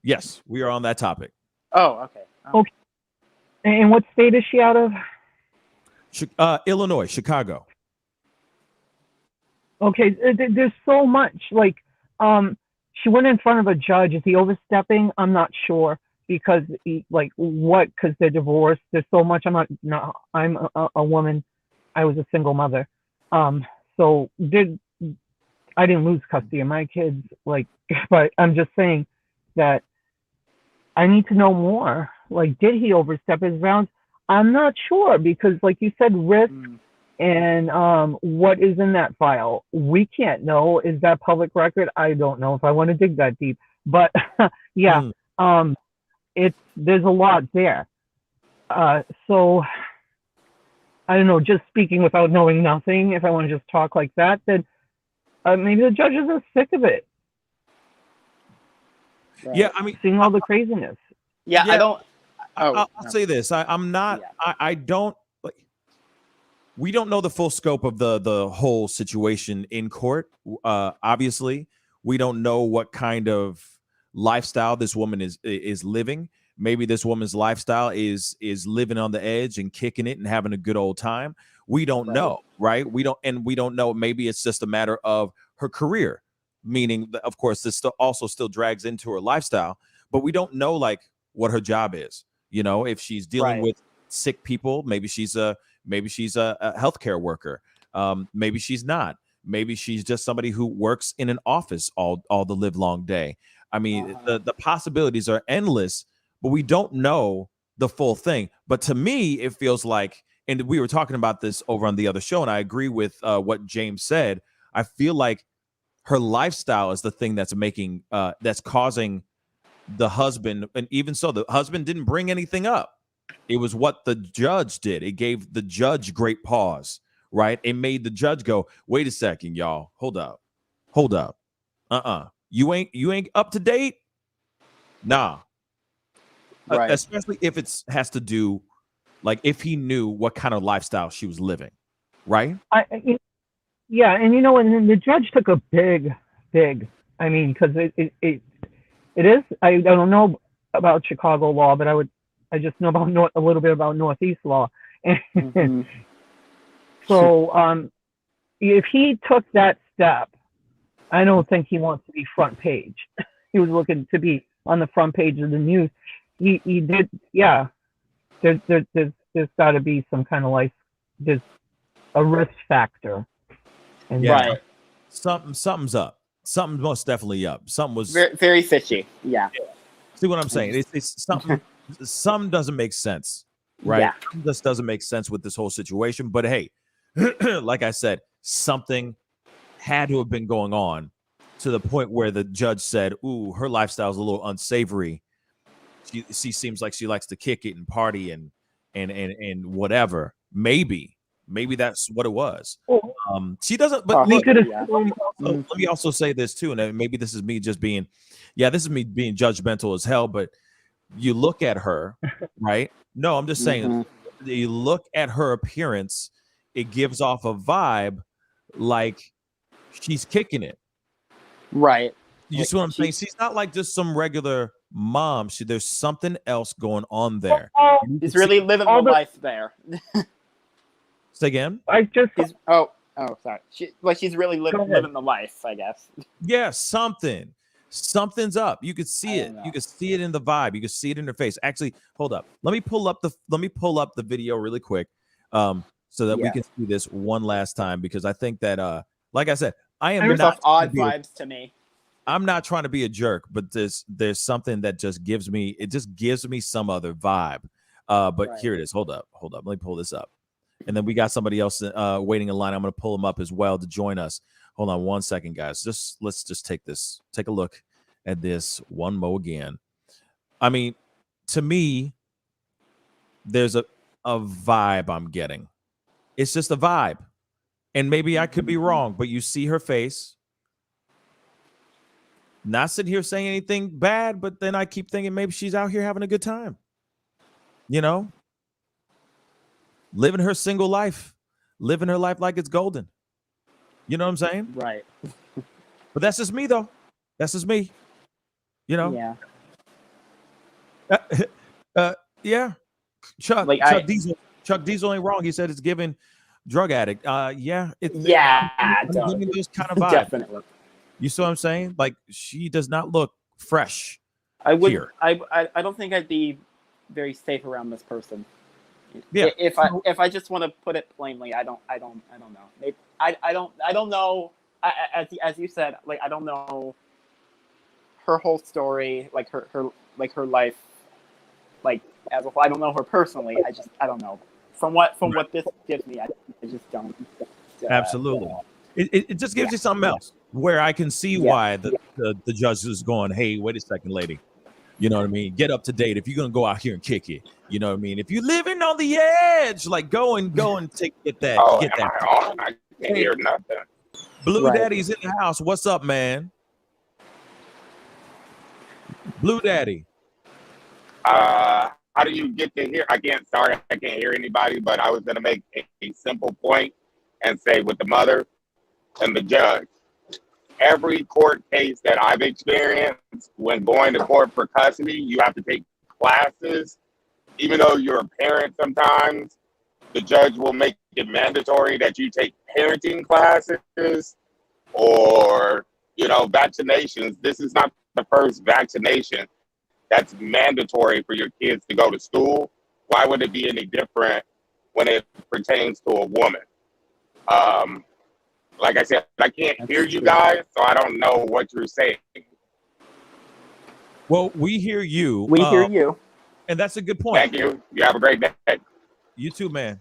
we are on that topic. Oh, okay. Okay. And what state is she out of? Illinois, Chicago. Okay, there's so much. Like, she went in front of a judge. Is he overstepping? I'm not sure, because because they're divorced. There's so much. I'm a woman. I was a single mother. So I didn't lose custody of my kids. But I'm just saying that I need to know more. Like, did he overstep his bounds? I'm not sure, because like you said, risk and what is in that file, we can't know. Is that public record? I don't know if I want to dig that deep, but yeah, there's a lot there. So I don't know, just speaking without knowing nothing, if I want to just talk like that, then maybe the judges are sick of it. Right. Yeah, I mean, seeing all the craziness. Yeah, I don't. I'll say this. I'm not. Yeah. I don't. We don't know the full scope of the whole situation in court. Obviously, we don't know what kind of lifestyle this woman is living. Maybe this woman's lifestyle is living on the edge and kicking it and having a good old time. We don't know, right? We don't know. Maybe it's just a matter of her career, meaning, of course, this also still drags into her lifestyle. But we don't know like what her job is. You know, if she's dealing with sick people, maybe she's a healthcare worker. Maybe she's not. Maybe she's just somebody who works in an office all the live long day. I mean, the possibilities are endless, but we don't know the full thing. But to me, it feels like, and we were talking about this over on the other show, and I agree with what James said. I feel like her lifestyle is the thing that's making that's causing the husband, and even so, the husband didn't bring anything up. It was what the judge did. It gave the judge great pause, right? It made the judge go, wait a second, y'all. Hold up. You ain't up to date? Nah. Right. Especially if it has to do, like, if he knew what kind of lifestyle she was living, right? Yeah, and and the judge took a big, I mean, because it is, I don't know about Chicago law, but I just know about a little bit about Northeast law. And so if he took that step, I don't think he wants to be front page. He was looking to be on the front page of the news. He did, yeah. There's got to be some kind of there's a risk factor. And right. Something's up. Something's most definitely up. Something was very fishy. Yeah. See what I'm saying? It's something. Some doesn't make sense, right? Yeah. This doesn't make sense with this whole situation. But hey, like I said, something had to have been going on to the point where the judge said, "Ooh, her lifestyle is a little unsavory. She seems like she likes to kick it and party and whatever." Maybe that's what it was. She doesn't. But look, let me also say this too, and maybe this is me just being, this is me being judgmental as hell. But you look at her, right? No, I'm just saying. You look at her appearance; it gives off a vibe like she's kicking it. Right. You see what I'm saying? She's not like just some regular mom. There's something else going on there. She's really living the life there. Say again? Sorry. She's really living the life, I guess. Yeah, something's up. You could see it. You could see it in the vibe. You could see it in her face. Actually, hold up. Let me pull up the video really quick, so that we can see this one last time, because I think that like I said, I am not odd vibes to me. I'm not trying to be a jerk, but there's something that just gives me some other vibe. But here it is. Hold up. Let me pull this up. And then we got somebody else waiting in line. I'm going to pull them up as well to join us. Hold on one second, guys. Let's just take a look at this one more again. I mean, to me, there's a vibe I'm getting. It's just a vibe. And maybe I could be wrong, but you see her face. Not sitting here saying anything bad, but then I keep thinking maybe she's out here having a good time. You know? Living her single life. Living her life like it's golden. You know what I'm saying? Right. But that's just me, though. That's just me. You know? Yeah. Yeah. Chuck Diesel ain't wrong. He said it's giving drug addict. I'm getting those kind of vibes. Definitely. You see what I'm saying? Like, she does not look fresh. I would. Here. I don't think I'd be very safe around this person. Yeah. If I just want to put it plainly, I don't know. Maybe, I don't know. As you said, like, I don't know her whole story, like her life, like, as a whole. I don't know her personally. I don't know. From what this gives me, I just don't. Absolutely. It just gives you something else where I can see why the judge is going, hey, wait a second, lady. You know what I mean? Get up to date. If you're going to go out here and kick it, you know what I mean? If you're living on the edge, like, go and get that. Get that. I can't hear nothing. Blue Daddy's in the house. What's up, man? Blue Daddy. How do you get to hear? I can't hear anybody, but I was going to make a simple point and say with the mother and the judge. Every court case that I've experienced, when going to court for custody, you have to take classes. Even though you're a parent sometimes, the judge will make it mandatory that you take parenting classes or, vaccinations. This is not the first vaccination that's mandatory for your kids to go to school. Why would it be any different when it pertains to a woman? Like I said, I can't hear you guys, so I don't know what you're saying. Well, we hear you. We hear you. And that's a good point. Thank you. You have a great day. You too, man.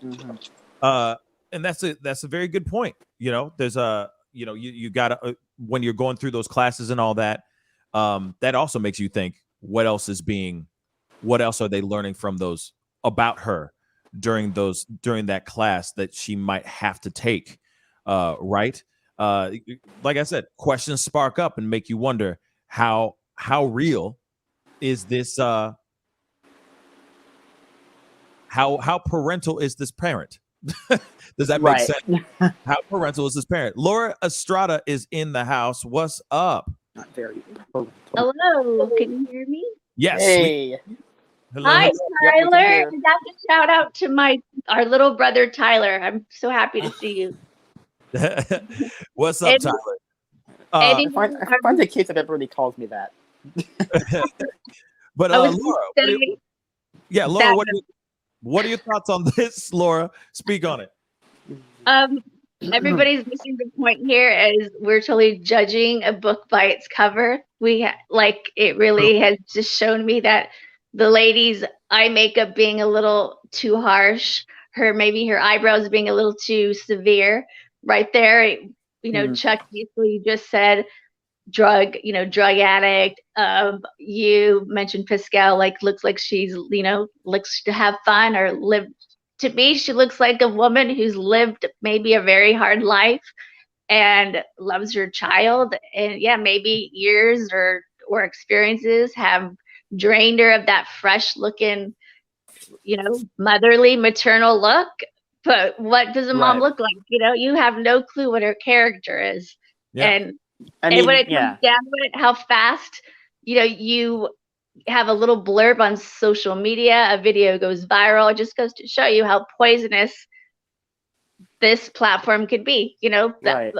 Mm-hmm. And that's a very good point. There's you gotta, when you're going through those classes and all that, that also makes you think, what else are they learning from those about her during that class that she might have to take. Right. Like I said, questions spark up and make you wonder how real is this, how parental is this parent? Does that make sense? How parental is this parent? Laura Estrada is in the house. What's up? Not very. Hello, can you hear me? Yes. Hey. Hello. Hi, Yep, Tyler. That's a shout out to our little brother Tyler. I'm so happy to see you. What's up, Tyler? I find the case that everybody calls me that. But Laura, Laura, what are your thoughts on this, Laura? Speak on it. Everybody's missing the point here, as we're totally judging a book by its cover. It really has just shown me that the lady's eye makeup being a little too harsh, maybe her eyebrows being a little too severe. Right there, Chuck, you just said drug addict. You mentioned Pascal, looks like she's, looks to have fun or live. To me, she looks like a woman who's lived maybe a very hard life and loves her child. And yeah, maybe years or experiences have drained her of that fresh looking, motherly, maternal look. But what does a mom look like? You have no clue what her character is. Yeah. And I mean, when it comes down to it, how fast, you have a little blurb on social media, a video goes viral. It just goes to show you how poisonous this platform could be. Right.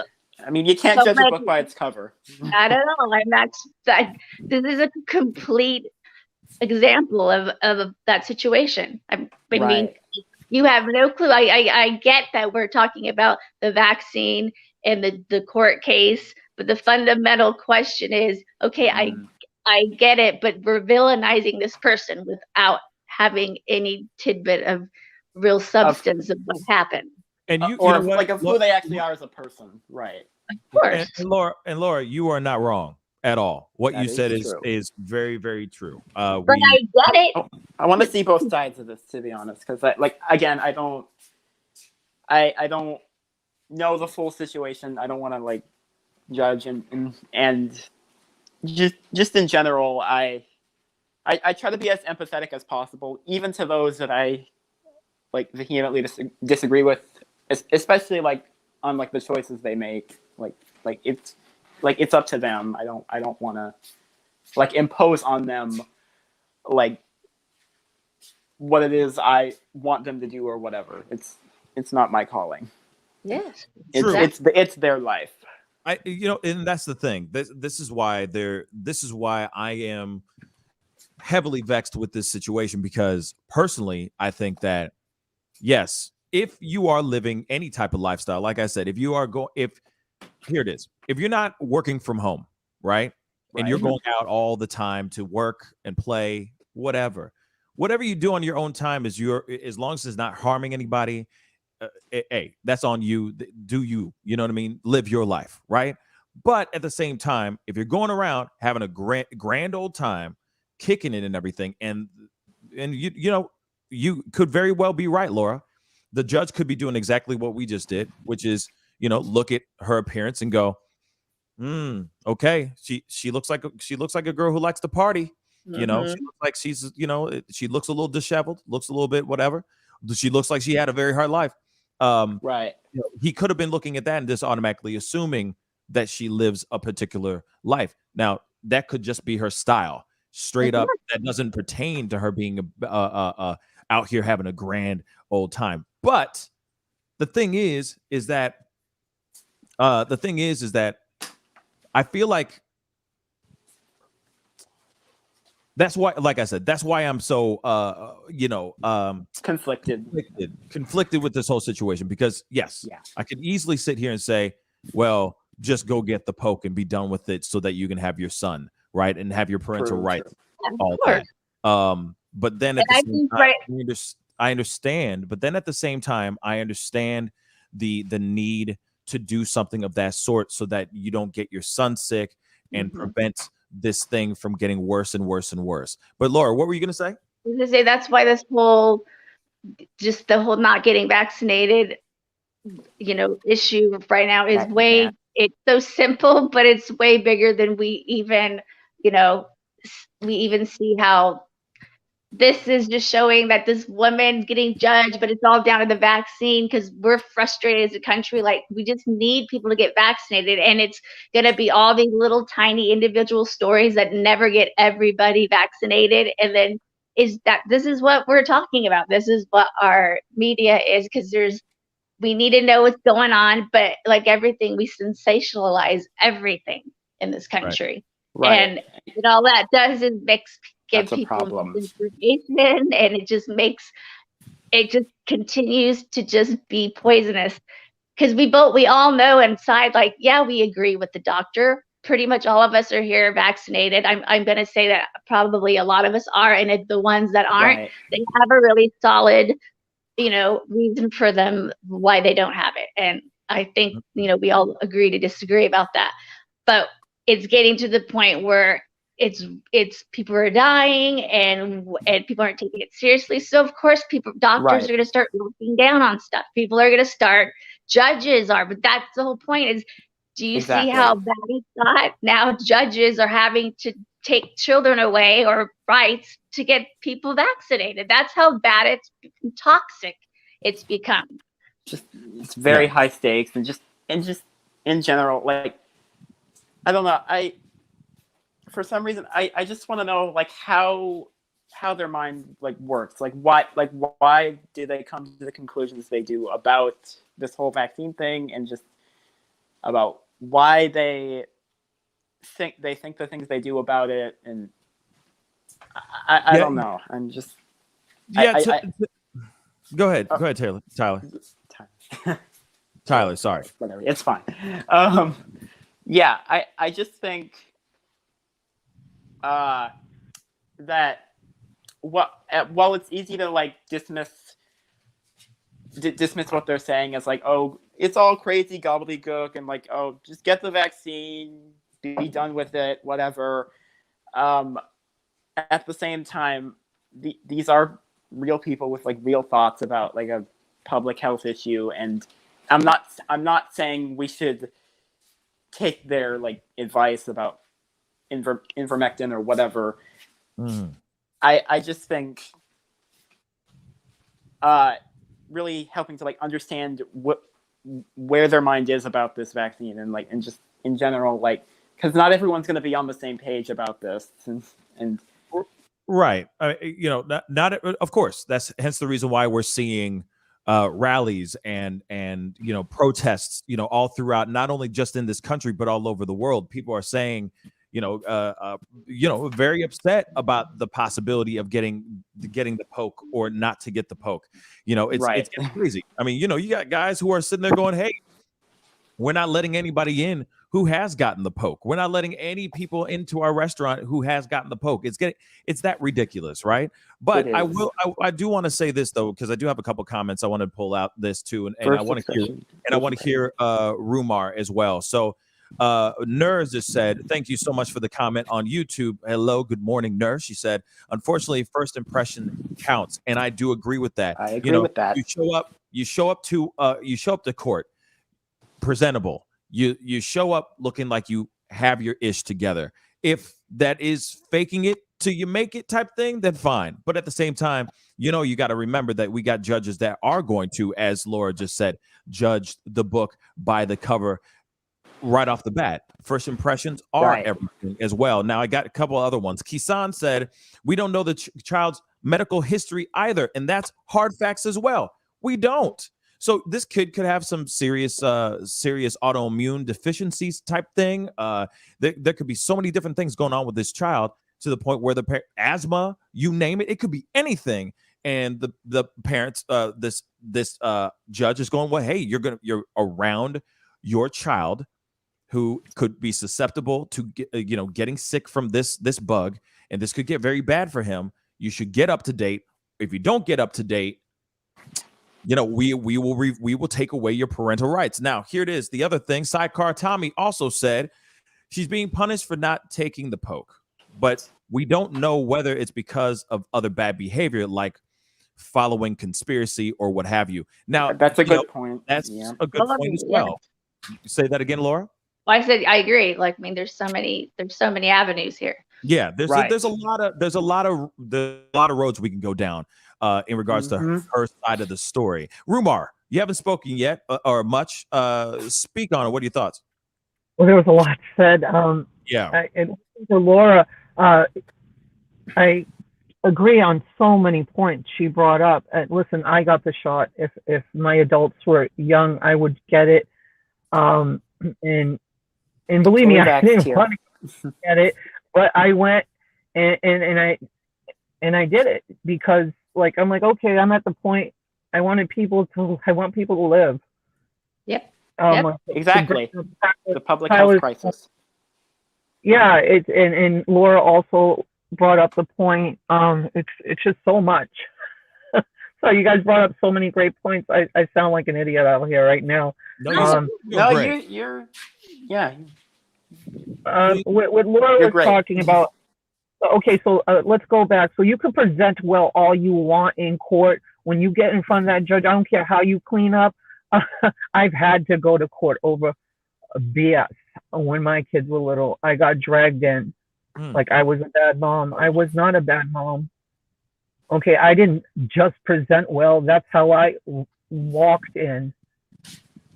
I mean, you can't judge a book by its cover. I don't know. This is a complete example of that situation. I mean, you have no clue. I get that we're talking about the vaccine and the court case, but the fundamental question is, okay, I get it, but we're villainizing this person without having any tidbit of real substance of what happened. And of who they actually are as a person, right? Of course. And Laura, you are not wrong at all. What That you said is true. is very, very true. But I get it. I want to see both sides of this, to be honest, because again, I don't know the full situation. I don't want to judge and just in general, I try to be as empathetic as possible, even to those that I vehemently disagree with, especially on the choices they make. It's up to them. I don't want to impose on them what it is I want them to do or whatever. It's not my calling. Yes, it's their life. And that's the thing. This is why I am heavily vexed with this situation, because personally, I think that yes, if you are living any type of lifestyle, like I said, here it is, if you're not working from home, right? And you're going out all the time to work and play, whatever you do on your own time as long as it's not harming anybody, hey, that's on you. Do you know what I mean? Live your life, right? But at the same time, if you're going around having a grand old time, kicking it and everything, and you could very well be right, Laura. The judge could be doing exactly what we just did, which is, look at her appearance and go, okay, she looks like a girl who likes to party. She looks like she's, she looks a little disheveled, looks a little bit whatever. She looks like she had a very hard life. Right. He could have been looking at that and just automatically assuming that she lives a particular life. Now, that could just be her style, straight up. That doesn't pertain to her being out here having a grand old time. But the thing is that I feel like that's why, like I said, that's why I'm so conflicted with this whole situation, because yes, I could easily sit here and say, well, just go get the poke and be done with it so that you can have your son, right, and have your parental rights, all that. But then at the same time, I understand. But then at the same time, I understand the need to do something of that sort so that you don't get your son sick and prevent this thing from getting worse and worse and worse. But Laura, what were you going to say? I was going to say that's why the whole not getting vaccinated, issue right now is it's so simple, but it's way bigger than we even see how this is just showing that this woman getting judged, but it's all down to the vaccine because we're frustrated as a country. We just need people to get vaccinated, and it's going to be all these little tiny individual stories that never get everybody vaccinated. And then this is what we're talking about. This is what our media is, because we need to know what's going on, but like everything, we sensationalize everything in this country. Right. And all that does is give people information, and it just continues to just be poisonous, because we all know inside, we agree with the doctor. Pretty much all of us are here vaccinated. I'm going to say that probably a lot of us are, and the ones that aren't, they have a really solid reason for them why they don't have it. And I think, we all agree to disagree about that. But it's getting to the point where it's people are dying and people aren't taking it seriously. So of course doctors are going to start looking down on stuff. People are going to start, judges are, but that's the whole point is, do you see how bad it's got? Now judges are having to take children away or rights to get people vaccinated. That's how bad it's toxic it's become. It's very high stakes and just in general, like, I don't know. For some reason, I just want to know, like, how their mind, like, works. Like, why do they come to the conclusions they do about this whole vaccine thing, and just about why they think the things they do about it. And I don't know. I'm just go ahead. Go ahead, Tyler. Sorry. Whatever. It's fine. Yeah, I just think that while it's easy to, like, dismiss what they're saying as, like, oh, it's all crazy gobbledygook, and, like, oh, just get the vaccine, be done with it, whatever. At the same time, these are real people with, like, real thoughts about, like, a public health issue, and I'm not saying we should take their, like, advice about ivermectin or whatever. I just think really helping to, like, understand where their mind is about this vaccine, and, like, and just in general, like, because not everyone's going to be on the same page about this, and right. Not of course. That's hence the reason why we're seeing rallies and protests, all throughout, not only just in this country but all over the world. People are saying, very upset about the possibility of getting the poke or not to get the poke. It's crazy. I mean, you got guys who are sitting there going, "Hey, we're not letting anybody in who has gotten the poke. We're not letting any people into our restaurant who has gotten the poke." It's that ridiculous, right? But I do want to say this though, because I do have a couple comments I want to pull out this too, and I want to hear Rumar as well. So Nurse just said, "Thank you so much for the comment on YouTube." Hello, good morning, Nurse. She said, "Unfortunately, first impression counts," and I do agree with that. I agree with that. You show up to court presentable. You show up looking like you have your ish together. If that is faking it till you make it type thing, then fine. But at the same time, you got to remember that we got judges that are going to, as Laura just said, judge the book by the cover right off the bat. First impressions are everything as well. Now, I got a couple other ones. Kisan said, "We don't know the child's medical history either, and that's hard facts as well. We don't. So this kid could have some serious autoimmune deficiencies type thing. There could be so many different things going on with this child, to the point where the asthma, you name it, it could be anything." And the parents, this judge is going, "Well, hey, you're around your child who could be susceptible to getting sick from this bug, and this could get very bad for him. You should get up to date. If you don't get up to date, we will take away your parental rights." Now, here it is. The other thing, Sidecar Tommy also said she's being punished for not taking the poke, but we don't know whether it's because of other bad behavior, like following conspiracy or what have you. Now, that's a good point. That's a good point as well. Say that again, Laura. Well, I said I agree. Like, I mean, there's so many avenues here. Yeah, there's a lot of roads we can go down in regards to her side of the story. Rumar, you haven't spoken yet or much. Speak on it. What are your thoughts? Well, there was a lot said. And for Laura, I agree on so many points she brought up. Listen, I got the shot. If my adults were young, I would get it. And believe me, I didn't want to get it, but I went and I did it because, like, I'm like, okay, I'm at the point I want people to live. Yep. Exactly. The public health crisis. Yeah, and Laura also brought up the point. It's just so much Sorry, you guys brought up so many great points. I sound like an idiot out here right now. No, you're yeah. What Laura You're was great. talking about. Okay, so let's go back. So you can present well all you want in court. When you get in front of that judge, I don't care how you clean up. I've had to go to court over BS. When my kids were little, I got dragged in. Like I was a bad mom. I was not a bad mom. Okay, I didn't just present well. That's how I walked in.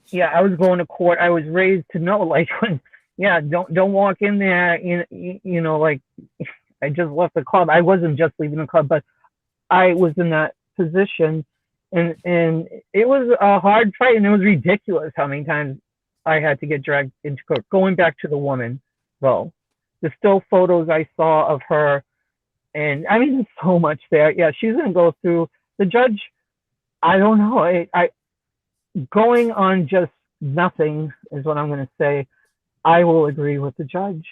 Yeah, I was going to court. I was raised to know, like, when, yeah, don't walk in there. You know, like, I just left the club. I wasn't just leaving the club, but I was in that position, and it was a hard fight, and it was ridiculous how many times I had to get dragged into court. Going back to the woman, though, the still photos I saw of her, and I mean, there's so much there. Yeah, she's gonna go through. The judge, I don't know. I going on just nothing is what I'm gonna say. I will agree with the judge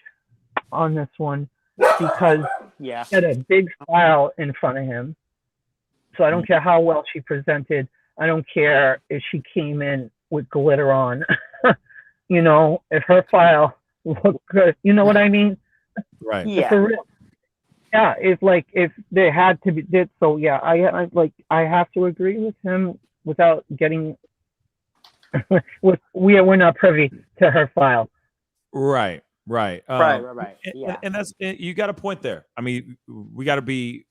on this one because yeah, he had a big file in front of him. So I don't care how well she presented. I don't care if she came in with glitter on. You know, if her file looked good, you know what I mean? Right. Yeah. For real. Yeah. If they had to be did so, yeah. I have to agree with him without getting. We're not privy to her file. Right. Right. Yeah. And that's, you got a point there. I mean, we got to be,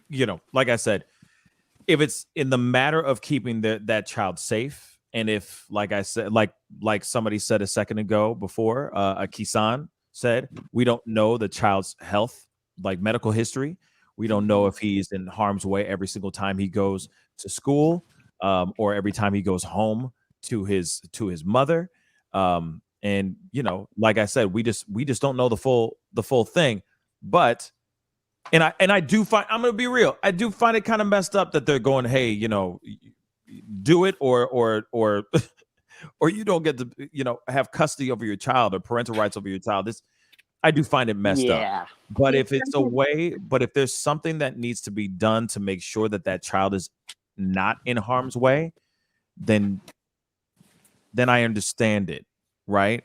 you know, like I said, if it's in the matter of keeping that child safe, and if, like I said, like somebody said a second ago before, a Kisan said, we don't know the child's health, like medical history. We don't know if he's in harm's way every single time he goes to school, or every time he goes home to his mother. And you know, like I said, we just don't know the full thing. But and I do find, I'm gonna be real, I do find it kind of messed up that they're going, hey, you know, do it or or you don't get to, you know, have custody over your child or parental rights over your child. This, I do find it messed up. But if it's a way, but if there's something that needs to be done to make sure that child is not in harm's way, then I understand it, right?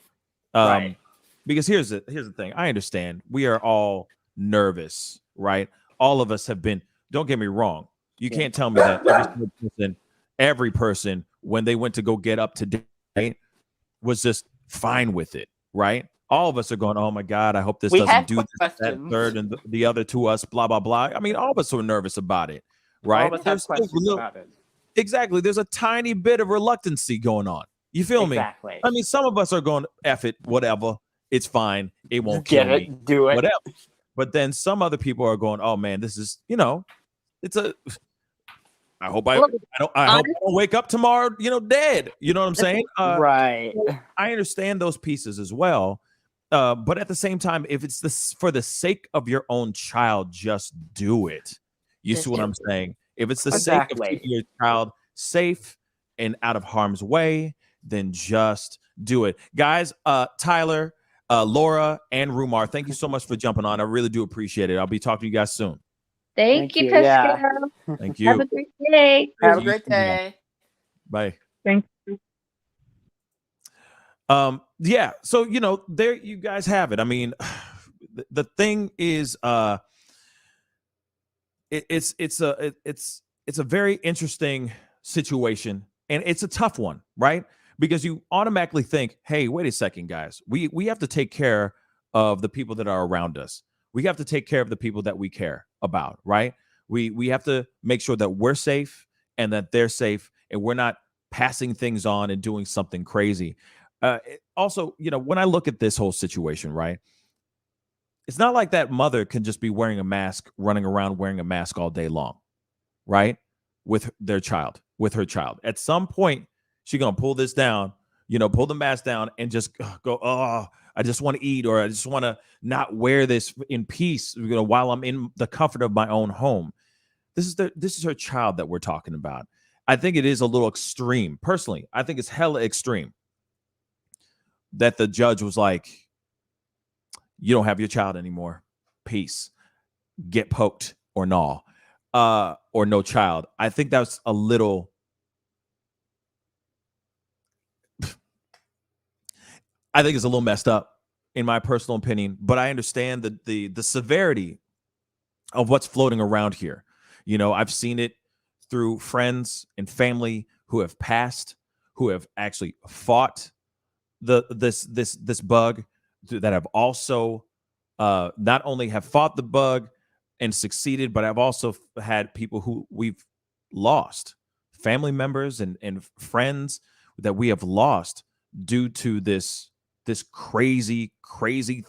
Right. Because here's the thing. I understand we are all nervous, right? All of us have been. Don't get me wrong. You can't tell me that every person when they went to go get up to date was just fine with it, right? All of us are going, oh my God, I hope this doesn't do this, that, third, and the other to us, blah, blah, blah. I mean, all of us are nervous about it, right? All of us have questions about it. Exactly. There's a tiny bit of reluctancy going on. You feel me? Exactly. I mean, some of us are going, F it, whatever. It's fine. It won't kill me. Do it. Whatever. But then some other people are going, oh man, this is, you know, it's a, I hope I don't wake up tomorrow, you know, dead. You know what I'm saying? Right. I understand those pieces as well. But at the same time, if it's for the sake of your own child, just do it. You see what I'm saying? If it's the sake of keeping your child safe and out of harm's way, then just do it. Guys, Tyler, Laura, and Rumar, thank you so much for jumping on. I really do appreciate it. I'll be talking to you guys soon. Thank you, Pascal. Thank you. Have a great day. Have a great day. Bye. Thank you. Yeah, so you know, there you guys have it. I mean, the thing is, it's a very interesting situation, and it's a tough one, right? Because you automatically think, hey, wait a second, guys, we have to take care of the people that are around us. We have to take care of the people that we care about, right? We have to make sure that we're safe and that they're safe, and we're not passing things on and doing something crazy. Also, you know, when I look at this whole situation, right, it's not like that mother can just be wearing a mask, running around wearing a mask all day long, right? With her child. At some point, she's going to pull this down, you know, pull the mask down and just go, oh, I just want to eat, or I just want to not wear this in peace, you know, while I'm in the comfort of my own home. This is her child that we're talking about. I think it is a little extreme. Personally, I think it's hella extreme that the judge was like, you don't have your child anymore. Peace. Get poked or gnaw. or no child. I think that's a little. I think it's a little messed up, in my personal opinion. But I understand the severity of what's floating around here. You know, I've seen it through friends and family who have passed, who have actually fought this bug, that have also not only have fought the bug and succeeded, but I've also had people who we've lost, family members and friends that we have lost due to this crazy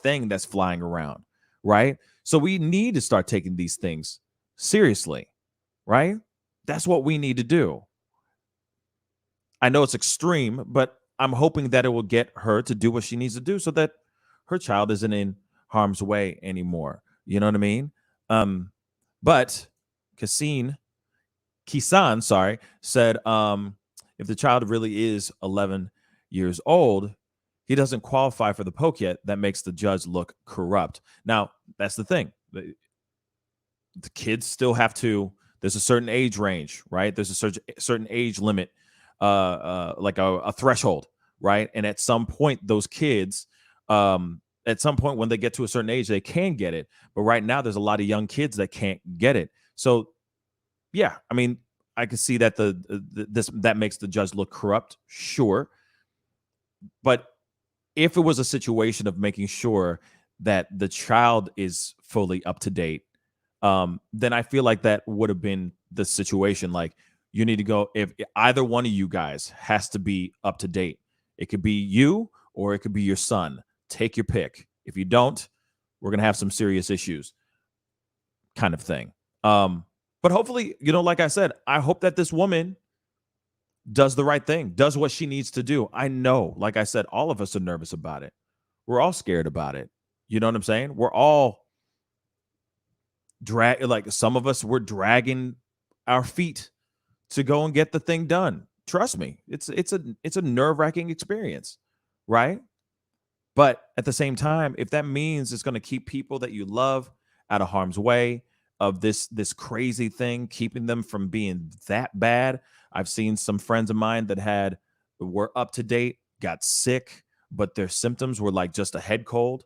thing that's flying around, right? So we need to start taking these things seriously, right? That's what we need to do. I know it's extreme, but I'm hoping that it will get her to do what she needs to do so that her child isn't in harm's way anymore. You know what I mean? But Kisan, sorry, said if the child really is 11 years old, he doesn't qualify for the poke yet. That makes the judge look corrupt. Now, that's the thing. The kids still have to, there's a certain age range, right? There's a certain age limit, like a threshold, right? And at some point, those kids, at some point when they get to a certain age, they can get it. But right now, there's a lot of young kids that can't get it. So, yeah, I mean, I can see that that makes the judge look corrupt, sure. But if it was a situation of making sure that the child is fully up to date, then I feel like that would have been the situation. Like, you need to go, if either one of you guys has to be up to date. It could be you or it could be your son. Take your pick. If you don't, we're going to have some serious issues, kind of thing. But hopefully, you know, like I said, I hope that this woman does the right thing, does what she needs to do. I know, like I said, all of us are nervous about it. We're all scared about it. You know what I'm saying? We're all like some of us, we're dragging our feet to go and get the thing done. Trust me, it's a nerve-wracking experience, right? But at the same time, if that means it's going to keep people that you love out of harm's way of this crazy thing, keeping them from being that bad. I've seen some friends of mine that were up to date, got sick, but their symptoms were like just a head cold.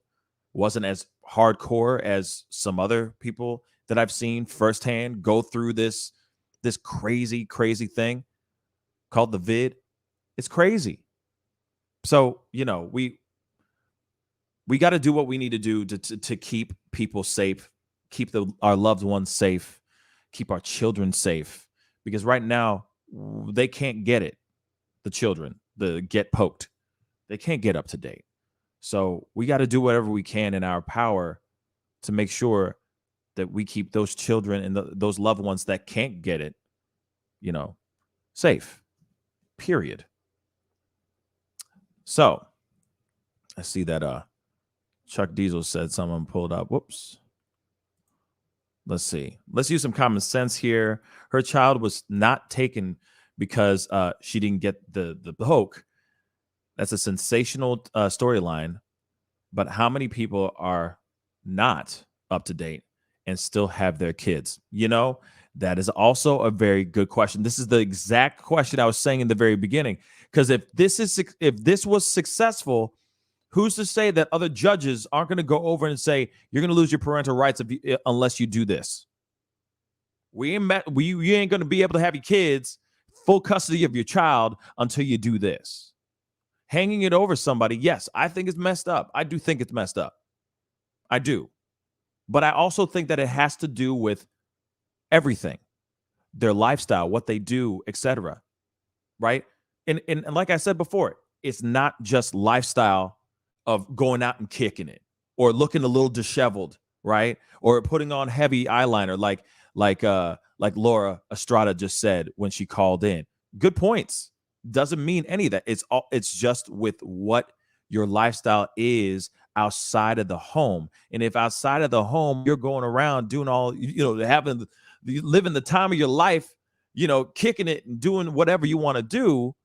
Wasn't as hardcore as some other people that I've seen firsthand go through this crazy thing called the vid. It's crazy. So, you know, we got to do what we need to do to keep people safe, keep our loved ones safe, keep our children safe. Because right now, they can't get it. The children, get poked. They can't get up to date. So we got to do whatever we can in our power to make sure that we keep those children and those loved ones that can't get it, you know, safe. Period. So I see that Chuck Diesel said someone pulled up. Whoops. Let's see. Let's use some common sense here. Her child was not taken because she didn't get the poke. That's a sensational storyline. But how many people are not up to date and still have their kids? You know, that is also a very good question. This is the exact question I was saying in the very beginning. Because if this was successful, who's to say that other judges aren't going to go over and say, you're going to lose your parental rights unless you do this? You ain't going to be able to have your kids, full custody of your child, until you do this. Hanging it over somebody, yes, I think it's messed up. I do think it's messed up. I do. But I also think that it has to do with everything. Their lifestyle, what they do, etc. Right? And like I said before, it's not just lifestyle of going out and kicking it or looking a little disheveled, right? Or putting on heavy eyeliner like Laura Estrada just said when she called in. Good points. Doesn't mean any of that. It's just with what your lifestyle is outside of the home. And if outside of the home you're going around doing all, you know, living the time of your life, you know, kicking it and doing whatever you want to do,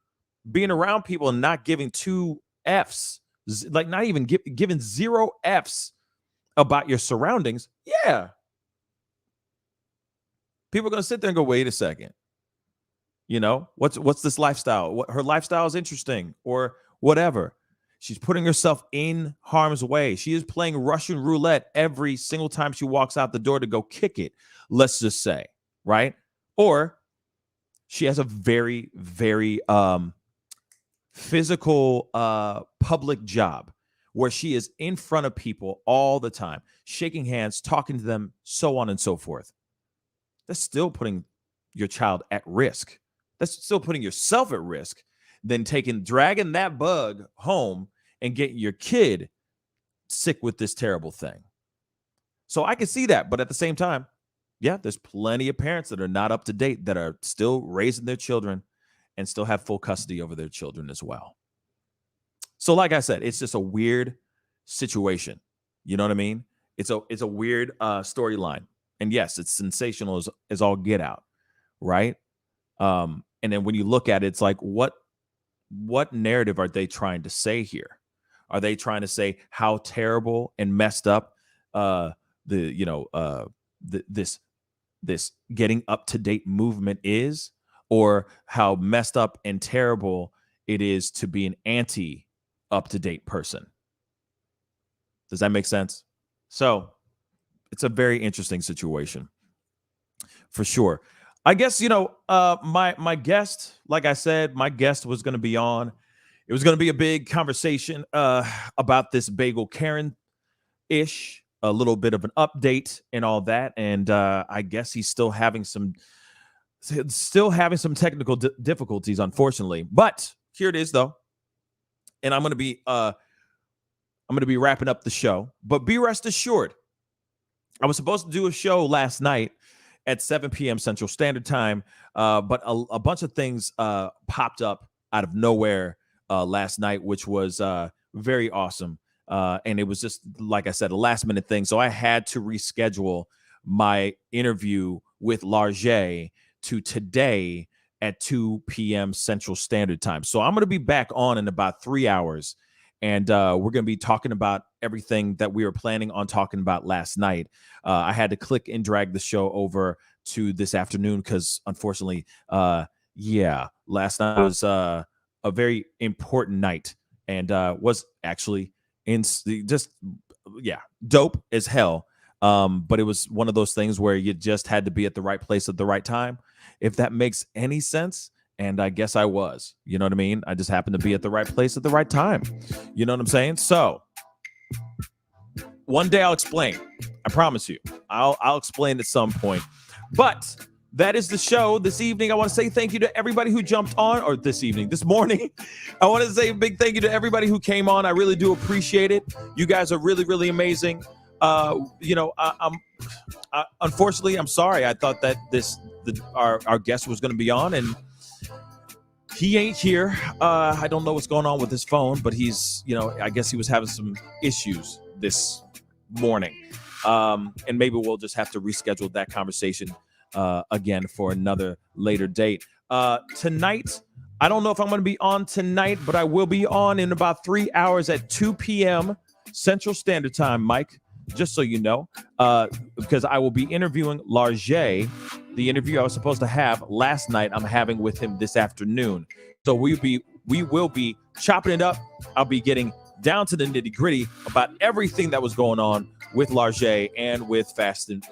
being around people and not giving 2 F's, like not even giving 0 F's about your surroundings, yeah, People are going to sit there and go, wait a second. You know, what's this lifestyle? What her lifestyle is interesting or whatever. She's putting herself in harm's way. She is playing Russian roulette every single time she walks out the door to go kick it, let's just say, right? Or she has a very, very physical public job where she is in front of people all the time, shaking hands, talking to them, so on and so forth. That's still putting your child at risk. That's still putting yourself at risk than dragging that bug home and getting your kid sick with this terrible thing. So I can see that. But at the same time, yeah, there's plenty of parents that are not up to date that are still raising their children and still have full custody over their children as well. So like I said, it's just a weird situation. You know what I mean? It's a weird storyline. And yes, it's sensational as all get out, right? And then when you look at it, it's like, what narrative are they trying to say here? Are they trying to say how terrible and messed up this getting up to date movement is, or how messed up and terrible it is to be an anti up to date person? Does that make sense? So it's a very interesting situation for sure. I guess, my guest, like I said, my guest was going to be on. It was going to be a big conversation about this Bagel Karen-ish, a little bit of an update and all that. And I guess he's still having some technical difficulties, unfortunately. But here it is, though. And I'm going to be wrapping up the show. But be rest assured, I was supposed to do a show last night at 7 p.m. Central Standard Time, but a bunch of things popped up out of nowhere last night, which was very awesome. And it was just, like I said, a last-minute thing. So I had to reschedule my interview with Largé to today at 2 p.m. Central Standard Time. So I'm going to be back on in about 3 hours, and we're going to be talking about everything that we were planning on talking about last night. I had to click and drag the show over to this afternoon because, unfortunately, last night was a very important night and was actually dope as hell. But it was one of those things where you just had to be at the right place at the right time, if that makes any sense. And I guess I was, you know what I mean? I just happened to be at the right place at the right time. You know what I'm saying? So one day I'll explain. I promise you. I'll explain at some point. But that is the show this evening. I want to say thank you to everybody who jumped on, or this morning. I want to say a big thank you to everybody who came on. I really do appreciate it. You guys are really, really amazing. Unfortunately, I'm sorry. I thought that our guest was going to be on, and he ain't here. I don't know what's going on with his phone, but he's, I guess he was having some issues this morning. And maybe we'll just have to reschedule that conversation again for another later date. Tonight, I don't know if I'm going to be on tonight, but I will be on in about 3 hours at 2 p.m. Central Standard Time, Mike, just so you know, because I will be interviewing Largé. The interview I was supposed to have last night, I'm having with him this afternoon. So we will be chopping it up. I'll be getting down to the nitty gritty about everything that was going on with Largé and with Fast and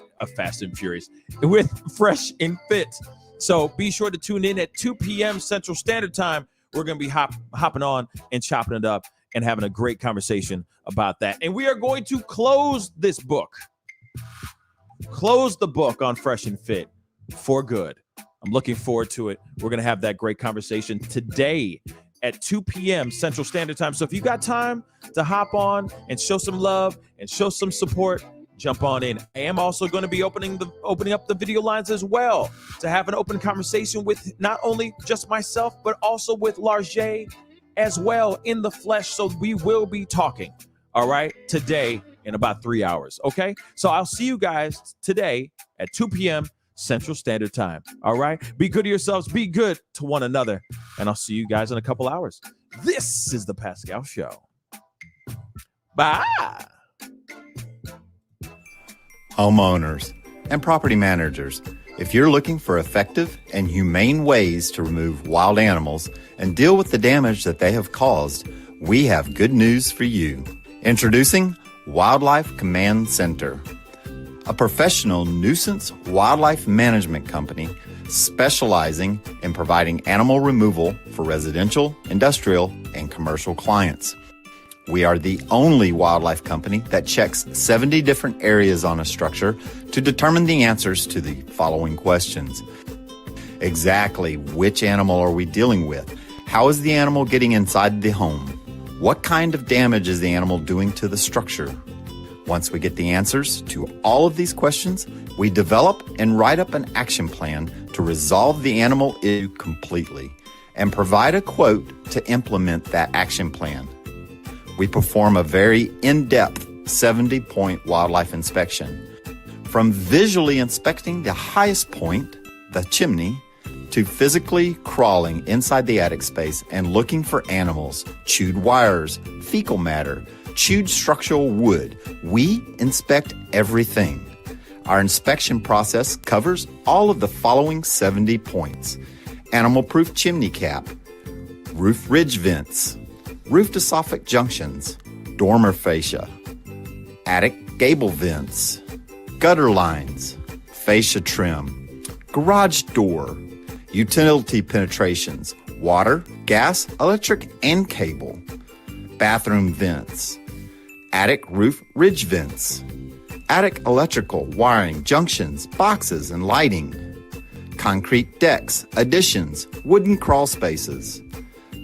Furious, with Fresh and Fit. So be sure to tune in at 2 p.m. Central Standard Time. We're going to be hopping on and chopping it up and having a great conversation about that. And we are going to close this book. Close the book on Fresh and Fit for good. I'm looking forward to it. We're going to have that great conversation today at 2 p.m. Central Standard Time. So if you got time to hop on and show some love and show some support, jump on in. I am also going to be opening up the video lines as well to have an open conversation with not only just myself, but also with Largé as well in the flesh. So we will be talking, all right, today in about 3 hours. Okay. So I'll see you guys today at 2 p.m. Central Standard Time. All right. Be good to yourselves. Be good to one another. And I'll see you guys in a couple hours. This is the Pascal Show. Bye. Homeowners and property managers, If you're looking for effective and humane ways to remove wild animals and deal with the damage that they have caused, we have good news for you. Introducing Wildlife Command Center, a professional nuisance wildlife management company specializing in providing animal removal for residential, industrial, and commercial clients. We are the only wildlife company that checks 70 different areas on a structure to determine the answers to the following questions. Exactly which animal are we dealing with? How is the animal getting inside the home? What kind of damage is the animal doing to the structure? Once we get the answers to all of these questions, we develop and write up an action plan to resolve the animal issue completely and provide a quote to implement that action plan. We perform a very in-depth 70-point wildlife inspection. From visually inspecting the highest point, the chimney, to physically crawling inside the attic space and looking for animals, chewed wires, fecal matter, chewed structural wood. We inspect everything. Our inspection process covers all of the following 70 points: animal-proof chimney cap, roof ridge vents, roof to soffit junctions, dormer fascia, attic gable vents, gutter lines, fascia trim, garage door, utility penetrations, water, gas, electric, and cable, bathroom vents, attic roof ridge vents, attic electrical, wiring, junctions, boxes, and lighting, concrete decks, additions, wooden crawl spaces,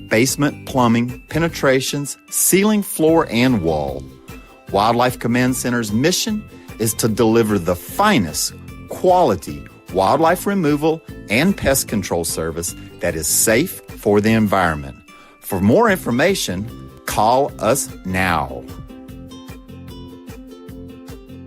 basement plumbing, penetrations, ceiling, floor, and wall. Wildlife Command Center's mission is to deliver the finest quality wildlife removal and pest control service that is safe for the environment. For more information, call us now.